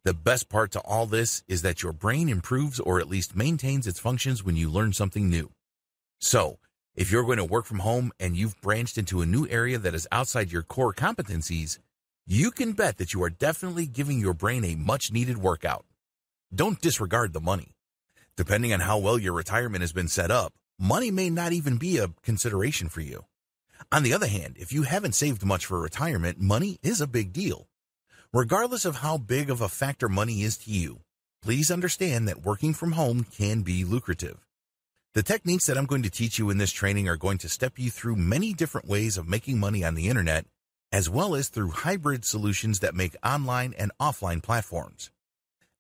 Speaker 1: The best part to all this is that your brain improves or at least maintains its functions when you learn something new. So, if you're going to work from home and you've branched into a new area that is outside your core competencies, you can bet that you are definitely giving your brain a much-needed workout. Don't disregard the money. Depending on how well your retirement has been set up, money may not even be a consideration for you. On the other hand, if you haven't saved much for retirement, money is a big deal. Regardless of how big of a factor money is to you, please understand that working from home can be lucrative. The techniques that I'm going to teach you in this training are going to step you through many different ways of making money on the internet, as well as through hybrid solutions that make online and offline platforms.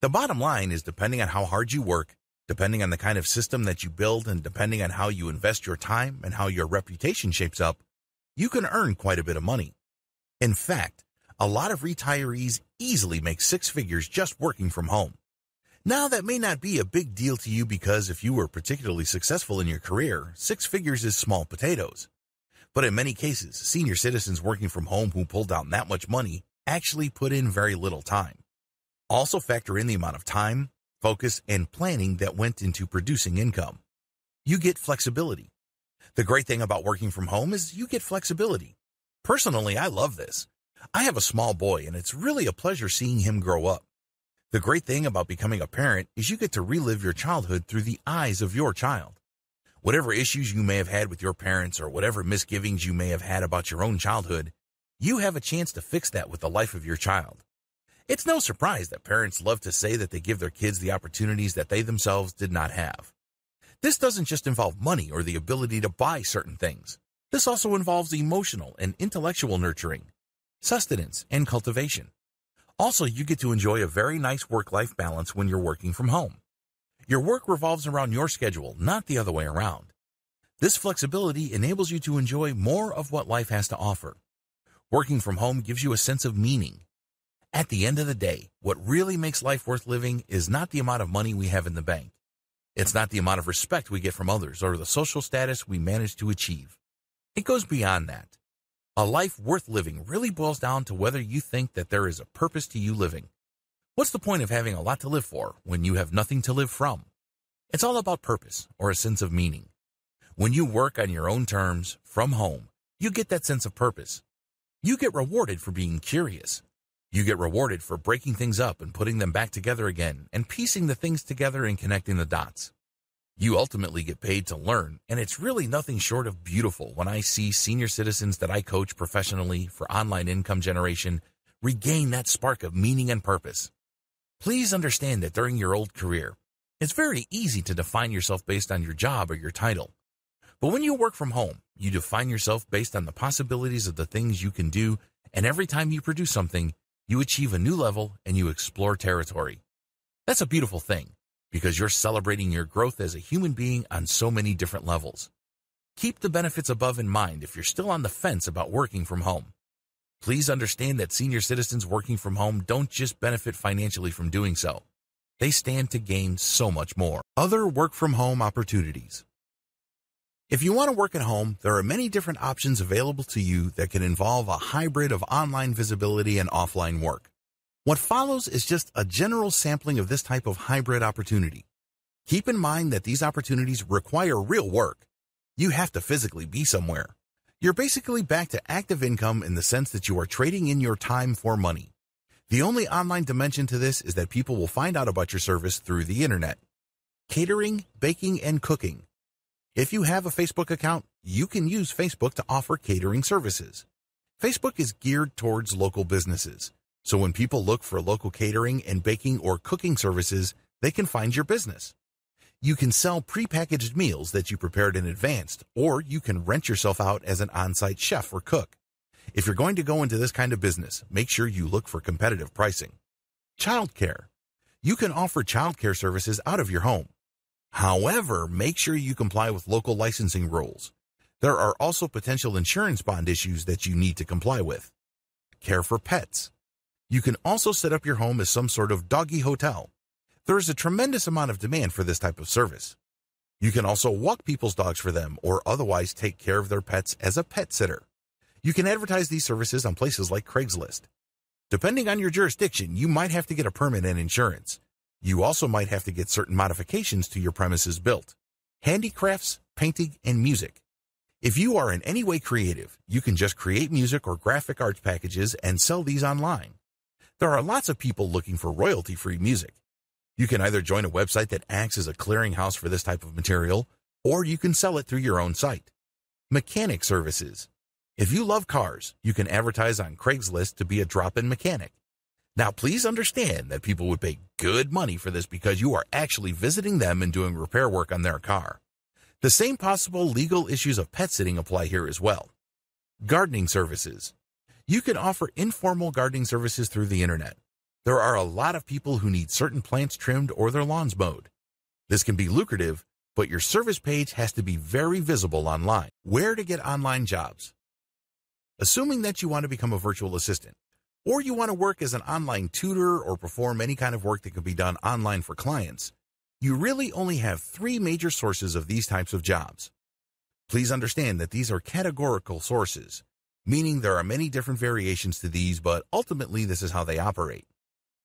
Speaker 1: The bottom line is, depending on how hard you work, depending on the kind of system that you build, and depending on how you invest your time and how your reputation shapes up, you can earn quite a bit of money. In fact, a lot of retirees easily make six figures just working from home. Now, that may not be a big deal to you because if you were particularly successful in your career, six figures is small potatoes. But in many cases, senior citizens working from home who pulled out that much money actually put in very little time. Also factor in the amount of time, focus, and planning that went into producing income. You get flexibility. The great thing about working from home is you get flexibility. Personally, I love this. I have a small boy, and it's really a pleasure seeing him grow up. The great thing about becoming a parent is you get to relive your childhood through the eyes of your child. Whatever issues you may have had with your parents or whatever misgivings you may have had about your own childhood, you have a chance to fix that with the life of your child. It's no surprise that parents love to say that they give their kids the opportunities that they themselves did not have. This doesn't just involve money or the ability to buy certain things. This also involves emotional and intellectual nurturing, sustenance, and cultivation. Also, you get to enjoy a very nice work-life balance when you're working from home. Your work revolves around your schedule, not the other way around. This flexibility enables you to enjoy more of what life has to offer. Working from home gives you a sense of meaning. At the end of the day, what really makes life worth living is not the amount of money we have in the bank. It's not the amount of respect we get from others or the social status we manage to achieve. It goes beyond that. A life worth living really boils down to whether you think that there is a purpose to you living. What's the point of having a lot to live for when you have nothing to live from? It's all about purpose or a sense of meaning. When you work on your own terms, from home, you get that sense of purpose. You get rewarded for being curious. You get rewarded for breaking things up and putting them back together again and piecing the things together and connecting the dots. You ultimately get paid to learn, and it's really nothing short of beautiful when I see senior citizens that I coach professionally for online income generation regain that spark of meaning and purpose. Please understand that during your old career, it's very easy to define yourself based on your job or your title. But when you work from home, you define yourself based on the possibilities of the things you can do, and every time you produce something, you achieve a new level and you explore territory. That's a beautiful thing, because you're celebrating your growth as a human being on so many different levels. Keep the benefits above in mind if you're still on the fence about working from home. Please understand that senior citizens working from home don't just benefit financially from doing so. They stand to gain so much more. Other work-from-home opportunities. If you want to work at home, there are many different options available to you that can involve a hybrid of online visibility and offline work. What follows is just a general sampling of this type of hybrid opportunity. Keep in mind that these opportunities require real work. You have to physically be somewhere. You're basically back to active income in the sense that you are trading in your time for money. The only online dimension to this is that people will find out about your service through the internet. Catering, baking, and cooking. If you have a Facebook account, you can use Facebook to offer catering services. Facebook is geared towards local businesses. So when people look for local catering and baking or cooking services, they can find your business. You can sell prepackaged meals that you prepared in advance, or you can rent yourself out as an on-site chef or cook. If you're going to go into this kind of business, make sure you look for competitive pricing. Childcare. You can offer childcare services out of your home. However, make sure you comply with local licensing rules. There are also potential insurance bond issues that you need to comply with. Care for pets. You can also set up your home as some sort of doggy hotel. There is a tremendous amount of demand for this type of service. You can also walk people's dogs for them or otherwise take care of their pets as a pet sitter. You can advertise these services on places like Craigslist. Depending on your jurisdiction, you might have to get a permit and insurance. You also might have to get certain modifications to your premises built. Handicrafts, painting, and music. If you are in any way creative, you can just create music or graphic arts packages and sell these online. There are lots of people looking for royalty-free music. You can either join a website that acts as a clearinghouse for this type of material, or you can sell it through your own site. Mechanic services. If you love cars, you can advertise on Craigslist to be a drop-in mechanic. Now, please understand that people would pay good money for this because you are actually visiting them and doing repair work on their car. The same possible legal issues of pet sitting apply here as well. Gardening services. You can offer informal gardening services through the internet. There are a lot of people who need certain plants trimmed or their lawns mowed. This can be lucrative, but your service page has to be very visible online. Where to get online jobs? Assuming that you want to become a virtual assistant, or you want to work as an online tutor or perform any kind of work that can be done online for clients, you really only have 3 major sources of these types of jobs. Please understand that these are categorical sources, meaning there are many different variations to these, but ultimately this is how they operate.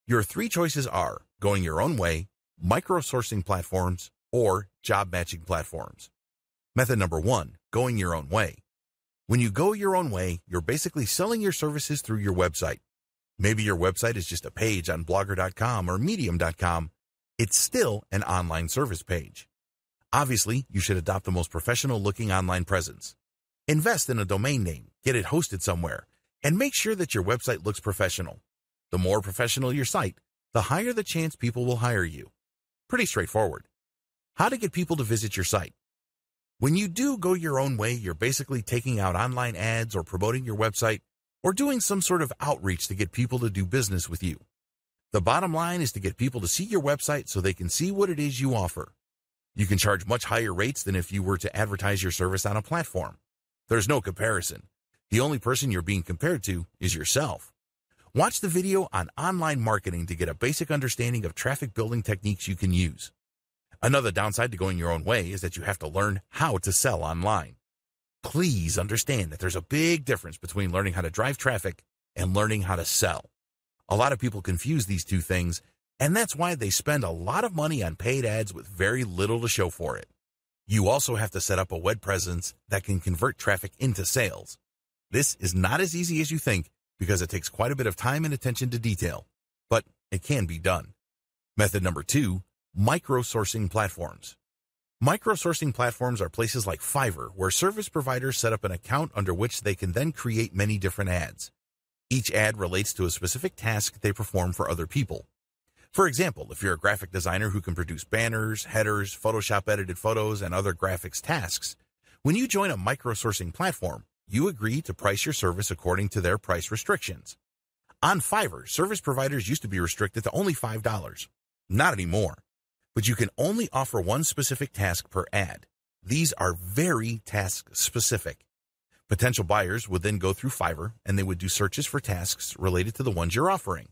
Speaker 1: Your 3 choices are going your own way, micro-sourcing platforms, or job matching platforms. Method number 1, going your own way. When you go your own way, you're basically selling your services through your website. Maybe your website is just a page on blogger.com or medium.com. It's still an online service page. Obviously, you should adopt the most professional-looking online presence. Invest in a domain name, get it hosted somewhere, and make sure that your website looks professional. The more professional your site, the higher the chance people will hire you. Pretty straightforward. How to get people to visit your site. When you do go your own way, you're basically taking out online ads or promoting your website or doing some sort of outreach to get people to do business with you. The bottom line is to get people to see your website so they can see what it is you offer. You can charge much higher rates than if you were to advertise your service on a platform. There's no comparison. The only person you're being compared to is yourself. Watch the video on online marketing to get a basic understanding of traffic building techniques you can use. Another downside to going your own way is that you have to learn how to sell online. Please understand that there's a big difference between learning how to drive traffic and learning how to sell. A lot of people confuse these two things, and that's why they spend a lot of money on paid ads with very little to show for it. You also have to set up a web presence that can convert traffic into sales. This is not as easy as you think because it takes quite a bit of time and attention to detail, but it can be done. Method number 2, micro-sourcing platforms. Micro-sourcing platforms are places like Fiverr where service providers set up an account under which they can then create many different ads. Each ad relates to a specific task they perform for other people. For example, if you're a graphic designer who can produce banners, headers, Photoshop-edited photos, and other graphics tasks, when you join a micro-sourcing platform, you agree to price your service according to their price restrictions. On Fiverr, service providers used to be restricted to only $5. Not anymore. But you can only offer one specific task per ad. These are very task-specific. Potential buyers would then go through Fiverr, and they would do searches for tasks related to the ones you're offering.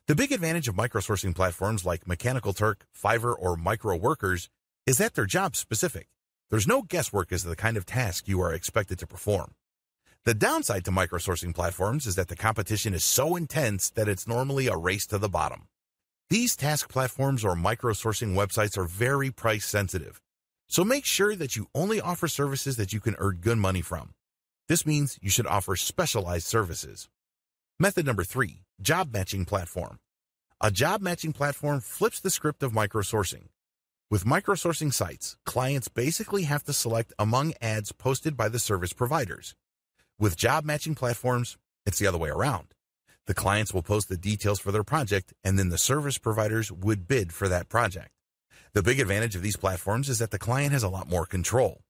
Speaker 1: The big advantage of micro-sourcing platforms like Mechanical Turk, Fiverr, or Micro Workers is that they're job-specific. There's no guesswork as to the kind of task you are expected to perform. The downside to micro-sourcing platforms is that the competition is so intense that it's normally a race to the bottom. These task platforms or micro-sourcing websites are very price-sensitive, so make sure that you only offer services that you can earn good money from. This means you should offer specialized services. Method number 3, job matching platform. A job matching platform flips the script of micro-sourcing. With micro-sourcing sites, clients basically have to select among ads posted by the service providers. With job matching platforms, it's the other way around. The clients will post the details for their project, and then the service providers would bid for that project. The big advantage of these platforms is that the client has a lot more control.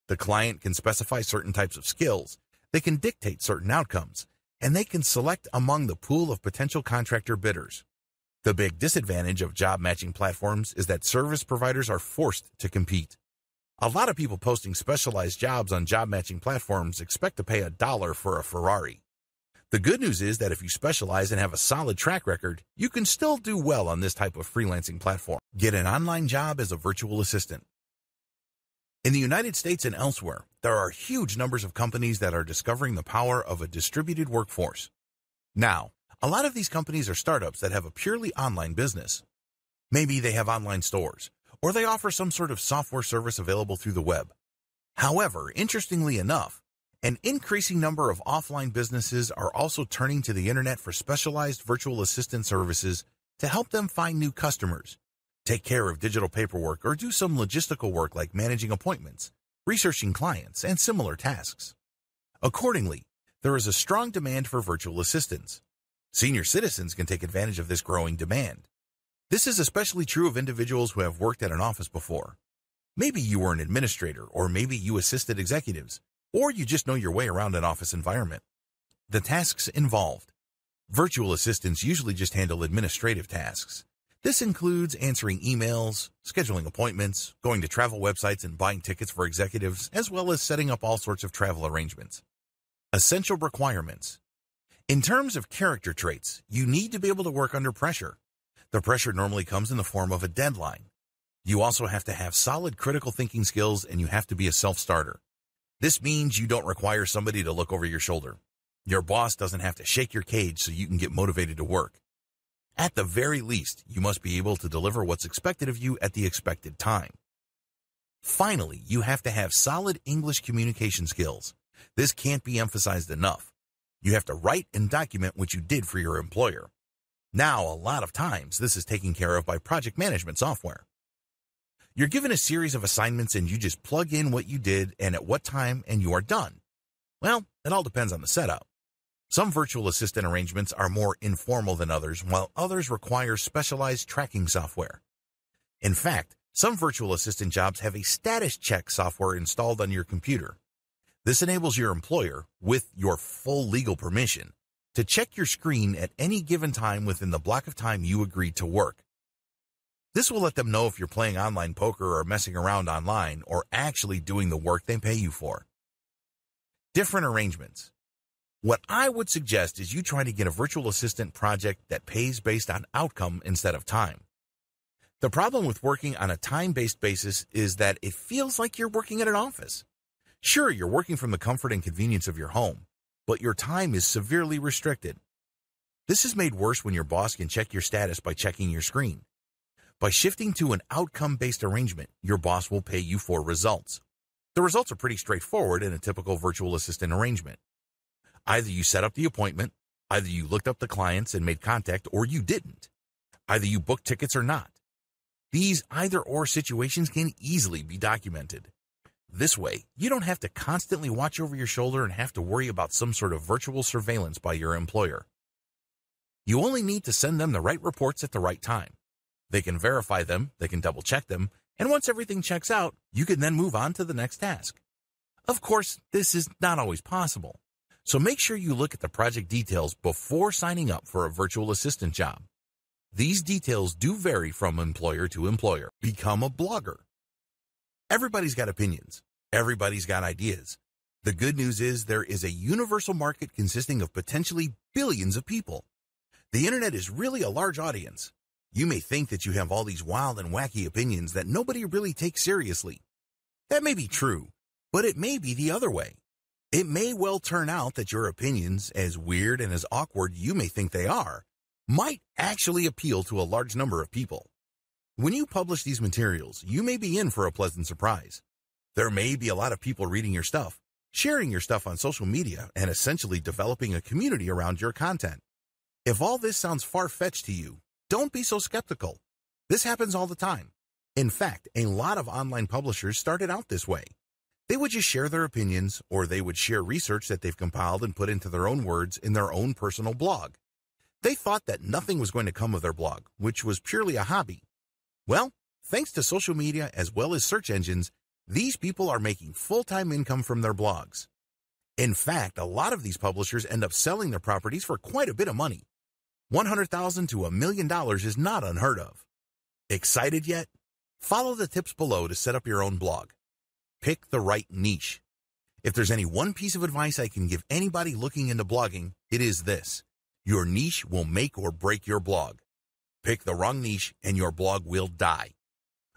Speaker 1: The client can specify certain types of skills, they can dictate certain outcomes, and they can select among the pool of potential contractor bidders. The big disadvantage of job matching platforms is that service providers are forced to compete. A lot of people posting specialized jobs on job matching platforms expect to pay $1 for a Ferrari. The good news is that if you specialize and have a solid track record, you can still do well on this type of freelancing platform. Get an online job as a virtual assistant. In the United States and elsewhere, there are huge numbers of companies that are discovering the power of a distributed workforce. Now, a lot of these companies are startups that have a purely online business. Maybe they have online stores, or they offer some sort of software service available through the web. However, interestingly enough, an increasing number of offline businesses are also turning to the internet for specialized virtual assistant services to help them find new customers, take care of digital paperwork, or do some logistical work like managing appointments, researching clients, and similar tasks. Accordingly, there is a strong demand for virtual assistants. Senior citizens can take advantage of this growing demand. This is especially true of individuals who have worked at an office before. Maybe you were an administrator, or maybe you assisted executives, or you just know your way around an office environment. The tasks involved. Virtual assistants usually just handle administrative tasks. This includes answering emails, scheduling appointments, going to travel websites and buying tickets for executives, as well as setting up all sorts of travel arrangements. Essential requirements. In terms of character traits, you need to be able to work under pressure. The pressure normally comes in the form of a deadline. You also have to have solid critical thinking skills, and you have to be a self-starter. This means you don't require somebody to look over your shoulder. Your boss doesn't have to shake your cage so you can get motivated to work. At the very least, you must be able to deliver what's expected of you at the expected time. Finally, you have to have solid English communication skills. This can't be emphasized enough. You have to write and document what you did for your employer. Now, a lot of times, this is taken care of by project management software. You're given a series of assignments and you just plug in what you did and at what time, and you are done. Well, it all depends on the setup. Some virtual assistant arrangements are more informal than others, while others require specialized tracking software. In fact, some virtual assistant jobs have a status check software installed on your computer. This enables your employer, with your full legal permission, to check your screen at any given time within the block of time you agreed to work. This will let them know if you're playing online poker or messing around online or actually doing the work they pay you for. Different arrangements. What I would suggest is you try to get a virtual assistant project that pays based on outcome instead of time. The problem with working on a time-based basis is that it feels like you're working at an office. Sure, you're working from the comfort and convenience of your home, but your time is severely restricted. This is made worse when your boss can check your status by checking your screen. By shifting to an outcome-based arrangement, your boss will pay you for results. The results are pretty straightforward in a typical virtual assistant arrangement. Either you set up the appointment, either you looked up the clients and made contact, or you didn't. Either you booked tickets or not. These either-or situations can easily be documented. This way, you don't have to constantly watch over your shoulder and have to worry about some sort of virtual surveillance by your employer. You only need to send them the right reports at the right time. They can verify them, they can double-check them, and once everything checks out, you can then move on to the next task. Of course, this is not always possible, so make sure you look at the project details before signing up for a virtual assistant job. These details do vary from employer to employer. Become a blogger. Everybody's got opinions. Everybody's got ideas. The good news is there is a universal market consisting of potentially billions of people. The internet is really a large audience. You may think that you have all these wild and wacky opinions that nobody really takes seriously. That may be true, but it may be the other way. It may well turn out that your opinions, as weird and as awkward you may think they are, might actually appeal to a large number of people. When you publish these materials, you may be in for a pleasant surprise. There may be a lot of people reading your stuff, sharing your stuff on social media, and essentially developing a community around your content. If all this sounds far-fetched to you, don't be so skeptical. This happens all the time. In fact, a lot of online publishers started out this way. They would just share their opinions, or they would share research that they've compiled and put into their own words in their own personal blog. They thought that nothing was going to come of their blog, which was purely a hobby. Well, thanks to social media as well as search engines, these people are making full-time income from their blogs. In fact, a lot of these publishers end up selling their properties for quite a bit of money. $100,000 to $1 million is not unheard of. Excited yet? Follow the tips below to set up your own blog. Pick the right niche. If there's any one piece of advice I can give anybody looking into blogging, it is this. Your niche will make or break your blog. Pick the wrong niche and your blog will die.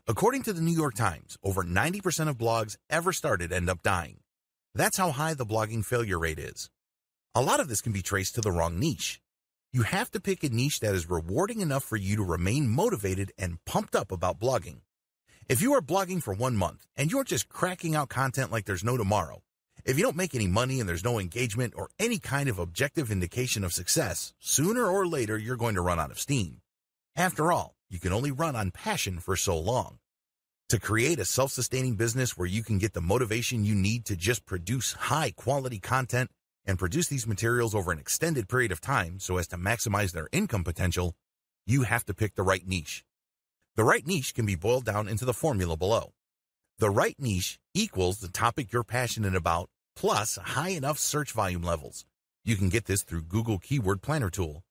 Speaker 1: According to the New York Times, over 90% of blogs ever started end up dying. That's how high the blogging failure rate is. A lot of this can be traced to the wrong niche. You have to pick a niche that is rewarding enough for you to remain motivated and pumped up about blogging. If you are blogging for 1 month and you're just cracking out content like there's no tomorrow, if you don't make any money and there's no engagement or any kind of objective indication of success, sooner or later you're going to run out of steam. After all, you can only run on passion for so long. To create a self-sustaining business where you can get the motivation you need to just produce high-quality content and produce these materials over an extended period of time so as to maximize their income potential, you have to pick the right niche. The right niche can be boiled down into the formula below. The right niche equals the topic you're passionate about plus high enough search volume levels. You can get this through Google Keyword Planner tool.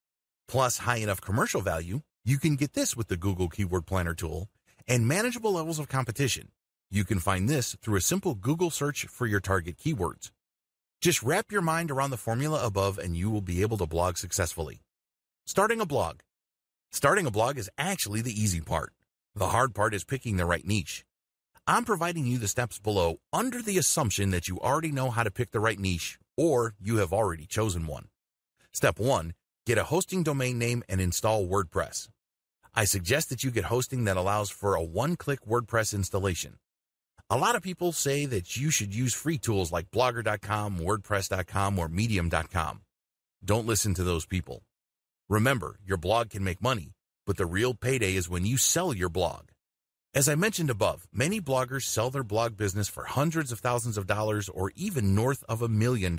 Speaker 1: Plus high enough commercial value. You can get this with the Google Keyword Planner tool. And manageable levels of competition. You can find this through a simple Google search for your target keywords. Just wrap your mind around the formula above and you will be able to blog successfully. Starting a blog. Starting a blog is actually the easy part. The hard part is picking the right niche. I'm providing you the steps below under the assumption that you already know how to pick the right niche or you have already chosen one. Step 1. Get a hosting domain name and install WordPress. I suggest that you get hosting that allows for a one-click WordPress installation. A lot of people say that you should use free tools like Blogger.com, WordPress.com, or Medium.com. Don't listen to those people. Remember, your blog can make money, but the real payday is when you sell your blog. As I mentioned above, many bloggers sell their blog business for hundreds of thousands of dollars or even north of $1 million.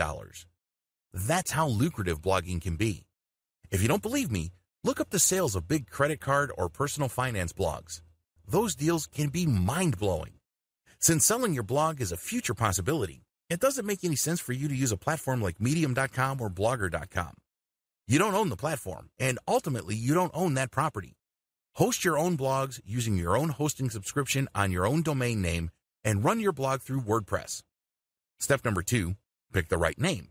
Speaker 1: That's how lucrative blogging can be. If you don't believe me, look up the sales of big credit card or personal finance blogs. Those deals can be mind-blowing. Since selling your blog is a future possibility, it doesn't make any sense for you to use a platform like Medium.com or Blogger.com. You don't own the platform, and ultimately you don't own that property. Host your own blogs using your own hosting subscription on your own domain name and run your blog through WordPress. Step number 2, pick the right name.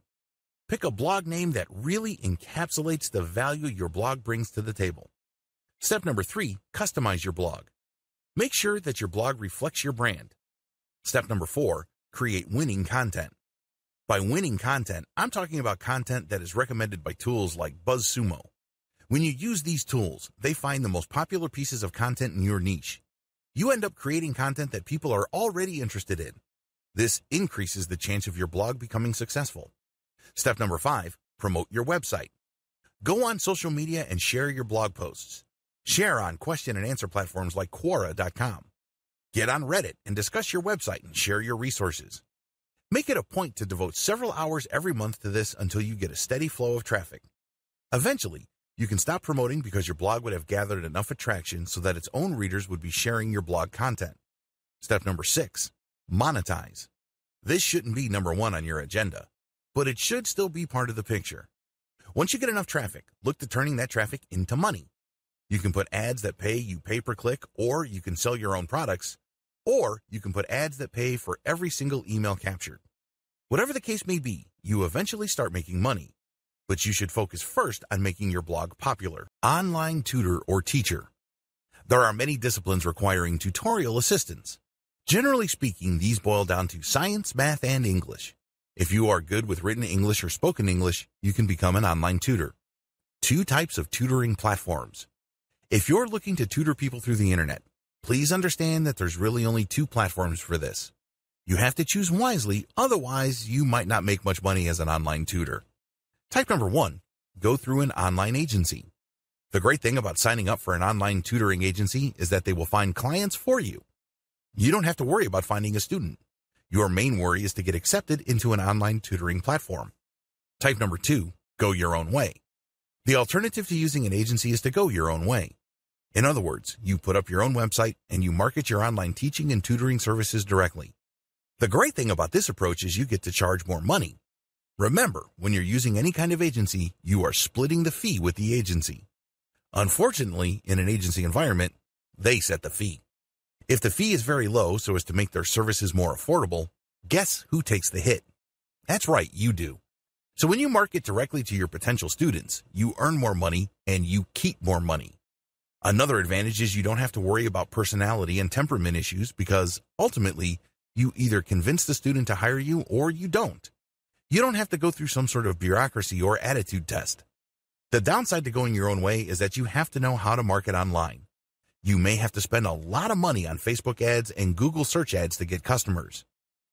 Speaker 1: Pick a blog name that really encapsulates the value your blog brings to the table. Step number 3, customize your blog. Make sure that your blog reflects your brand. Step number 4, create winning content. By winning content, I'm talking about content that is recommended by tools like BuzzSumo. When you use these tools, they find the most popular pieces of content in your niche. You end up creating content that people are already interested in. This increases the chance of your blog becoming successful. Step number 5, promote your website. Go on social media and share your blog posts. Share on question and answer platforms like Quora.com. Get on Reddit and discuss your website and share your resources. Make it a point to devote several hours every month to this until you get a steady flow of traffic. Eventually, you can stop promoting because your blog would have gathered enough attraction so that its own readers would be sharing your blog content. Step number 6, monetize. This shouldn't be number 1 on your agenda, but it should still be part of the picture. Once you get enough traffic, look to turning that traffic into money. You can put ads that pay you pay per click, or you can sell your own products, or you can put ads that pay for every single email captured. Whatever the case may be, you eventually start making money. But you should focus first on making your blog popular. Online tutor or teacher. There are many disciplines requiring tutorial assistance. Generally speaking, these boil down to science, math, and English. If you are good with written English or spoken English, you can become an online tutor. 2 types of tutoring platforms. If you're looking to tutor people through the internet, please understand that there's really only 2 platforms for this. You have to choose wisely, otherwise you might not make much money as an online tutor. Type number 1, go through an online agency. The great thing about signing up for an online tutoring agency is that they will find clients for you. You don't have to worry about finding a student. Your main worry is to get accepted into an online tutoring platform. Type number 2, go your own way. The alternative to using an agency is to go your own way. In other words, you put up your own website and you market your online teaching and tutoring services directly. The great thing about this approach is you get to charge more money. Remember, when you're using any kind of agency, you are splitting the fee with the agency. Unfortunately, in an agency environment, they set the fee. If the fee is very low so as to make their services more affordable, guess who takes the hit? That's right, you do. So when you market directly to your potential students, you earn more money and you keep more money. Another advantage is you don't have to worry about personality and temperament issues because, ultimately, you either convince the student to hire you or you don't. You don't have to go through some sort of bureaucracy or attitude test. The downside to going your own way is that you have to know how to market online. You may have to spend a lot of money on Facebook ads and Google search ads to get customers.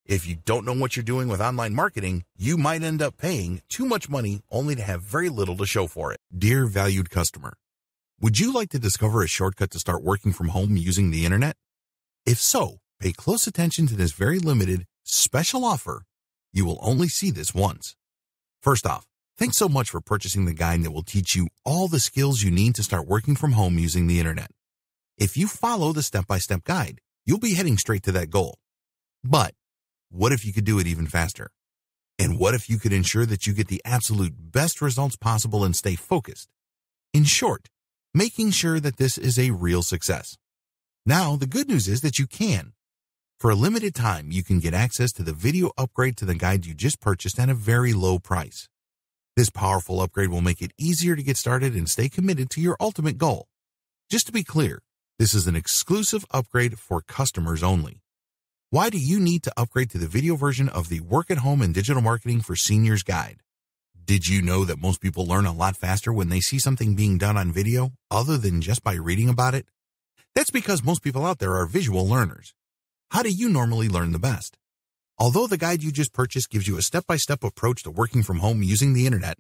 Speaker 1: If you don't know what you're doing with online marketing, you might end up paying too much money only to have very little to show for it. Dear valued customer, would you like to discover a shortcut to start working from home using the internet? If so, pay close attention to this very limited, special offer. You will only see this once. First off, thanks so much for purchasing the guide that will teach you all the skills you need to start working from home using the internet. If you follow the step-by-step guide, you'll be heading straight to that goal. But what if you could do it even faster? And what if you could ensure that you get the absolute best results possible and stay focused? In short, making sure that this is a real success. Now, the good news is that you can. For a limited time, you can get access to the video upgrade to the guide you just purchased at a very low price. This powerful upgrade will make it easier to get started and stay committed to your ultimate goal. Just to be clear, this is an exclusive upgrade for customers only. Why do you need to upgrade to the video version of the Work at Home and Digital Marketing for Seniors Guide? Did you know that most people learn a lot faster when they see something being done on video other than just by reading about it? That's because most people out there are visual learners. How do you normally learn the best? Although the guide you just purchased gives you a step-by-step approach to working from home using the internet,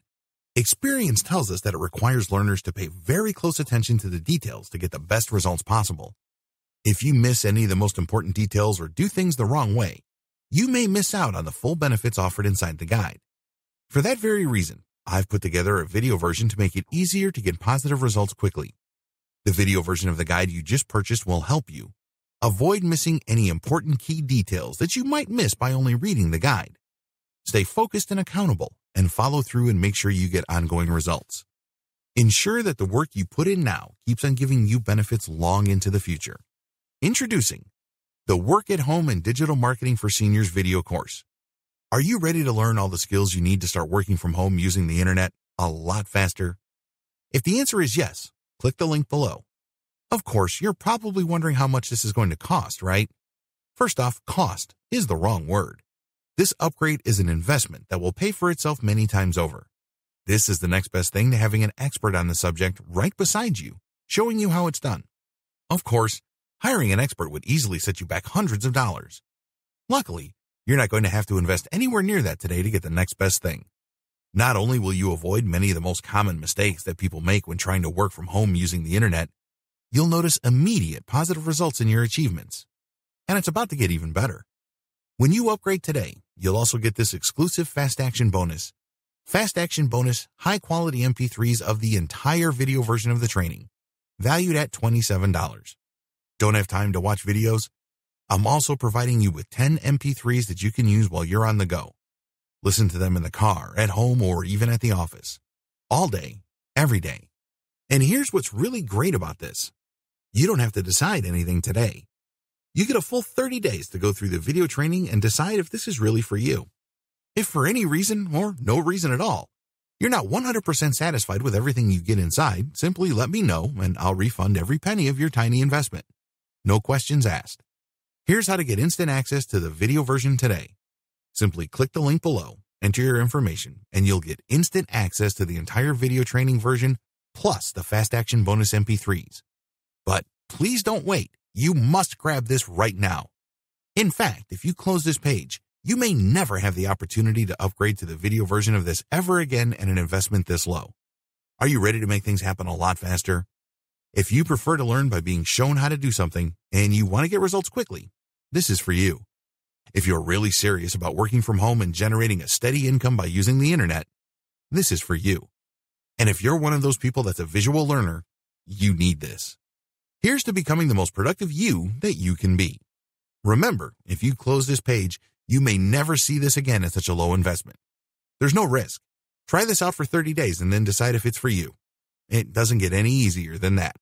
Speaker 1: experience tells us that it requires learners to pay very close attention to the details to get the best results possible. If you miss any of the most important details or do things the wrong way, you may miss out on the full benefits offered inside the guide. For that very reason, I've put together a video version to make it easier to get positive results quickly. The video version of the guide you just purchased will help you avoid missing any important key details that you might miss by only reading the guide. Stay focused and accountable, and follow through and make sure you get ongoing results. Ensure that the work you put in now keeps on giving you benefits long into the future. Introducing the Work at Home and Digital Marketing for Seniors video course. Are you ready to learn all the skills you need to start working from home using the internet a lot faster? If the answer is yes, click the link below. Of course, you're probably wondering how much this is going to cost, right? First off, cost is the wrong word. This upgrade is an investment that will pay for itself many times over. This is the next best thing to having an expert on the subject right beside you, showing you how it's done. Of course, hiring an expert would easily set you back hundreds of dollars. Luckily, you're not going to have to invest anywhere near that today to get the next best thing. Not only will you avoid many of the most common mistakes that people make when trying to work from home using the internet, you'll notice immediate positive results in your achievements. And it's about to get even better. When you upgrade today, you'll also get this exclusive Fast Action bonus. Fast Action bonus high-quality MP3s of the entire video version of the training, valued at $27. Don't have time to watch videos? I'm also providing you with 10 MP3s that you can use while you're on the go. Listen to them in the car, at home, or even at the office. All day, every day. And here's what's really great about this. You don't have to decide anything today. You get a full 30 days to go through the video training and decide if this is really for you. If for any reason, or no reason at all, you're not 100% satisfied with everything you get inside, simply let me know and I'll refund every penny of your tiny investment. No questions asked. Here's how to get instant access to the video version today. Simply click the link below, enter your information, and you'll get instant access to the entire video training version plus the Fast Action bonus MP3s. But please don't wait. You must grab this right now. In fact, if you close this page, you may never have the opportunity to upgrade to the video version of this ever again at an investment this low. Are you ready to make things happen a lot faster? If you prefer to learn by being shown how to do something and you want to get results quickly, this is for you. If you're really serious about working from home and generating a steady income by using the internet, this is for you. And if you're one of those people that's a visual learner, you need this. Here's to becoming the most productive you that you can be. Remember, if you close this page, you may never see this again at such a low investment. There's no risk. Try this out for 30 days and then decide if it's for you. It doesn't get any easier than that.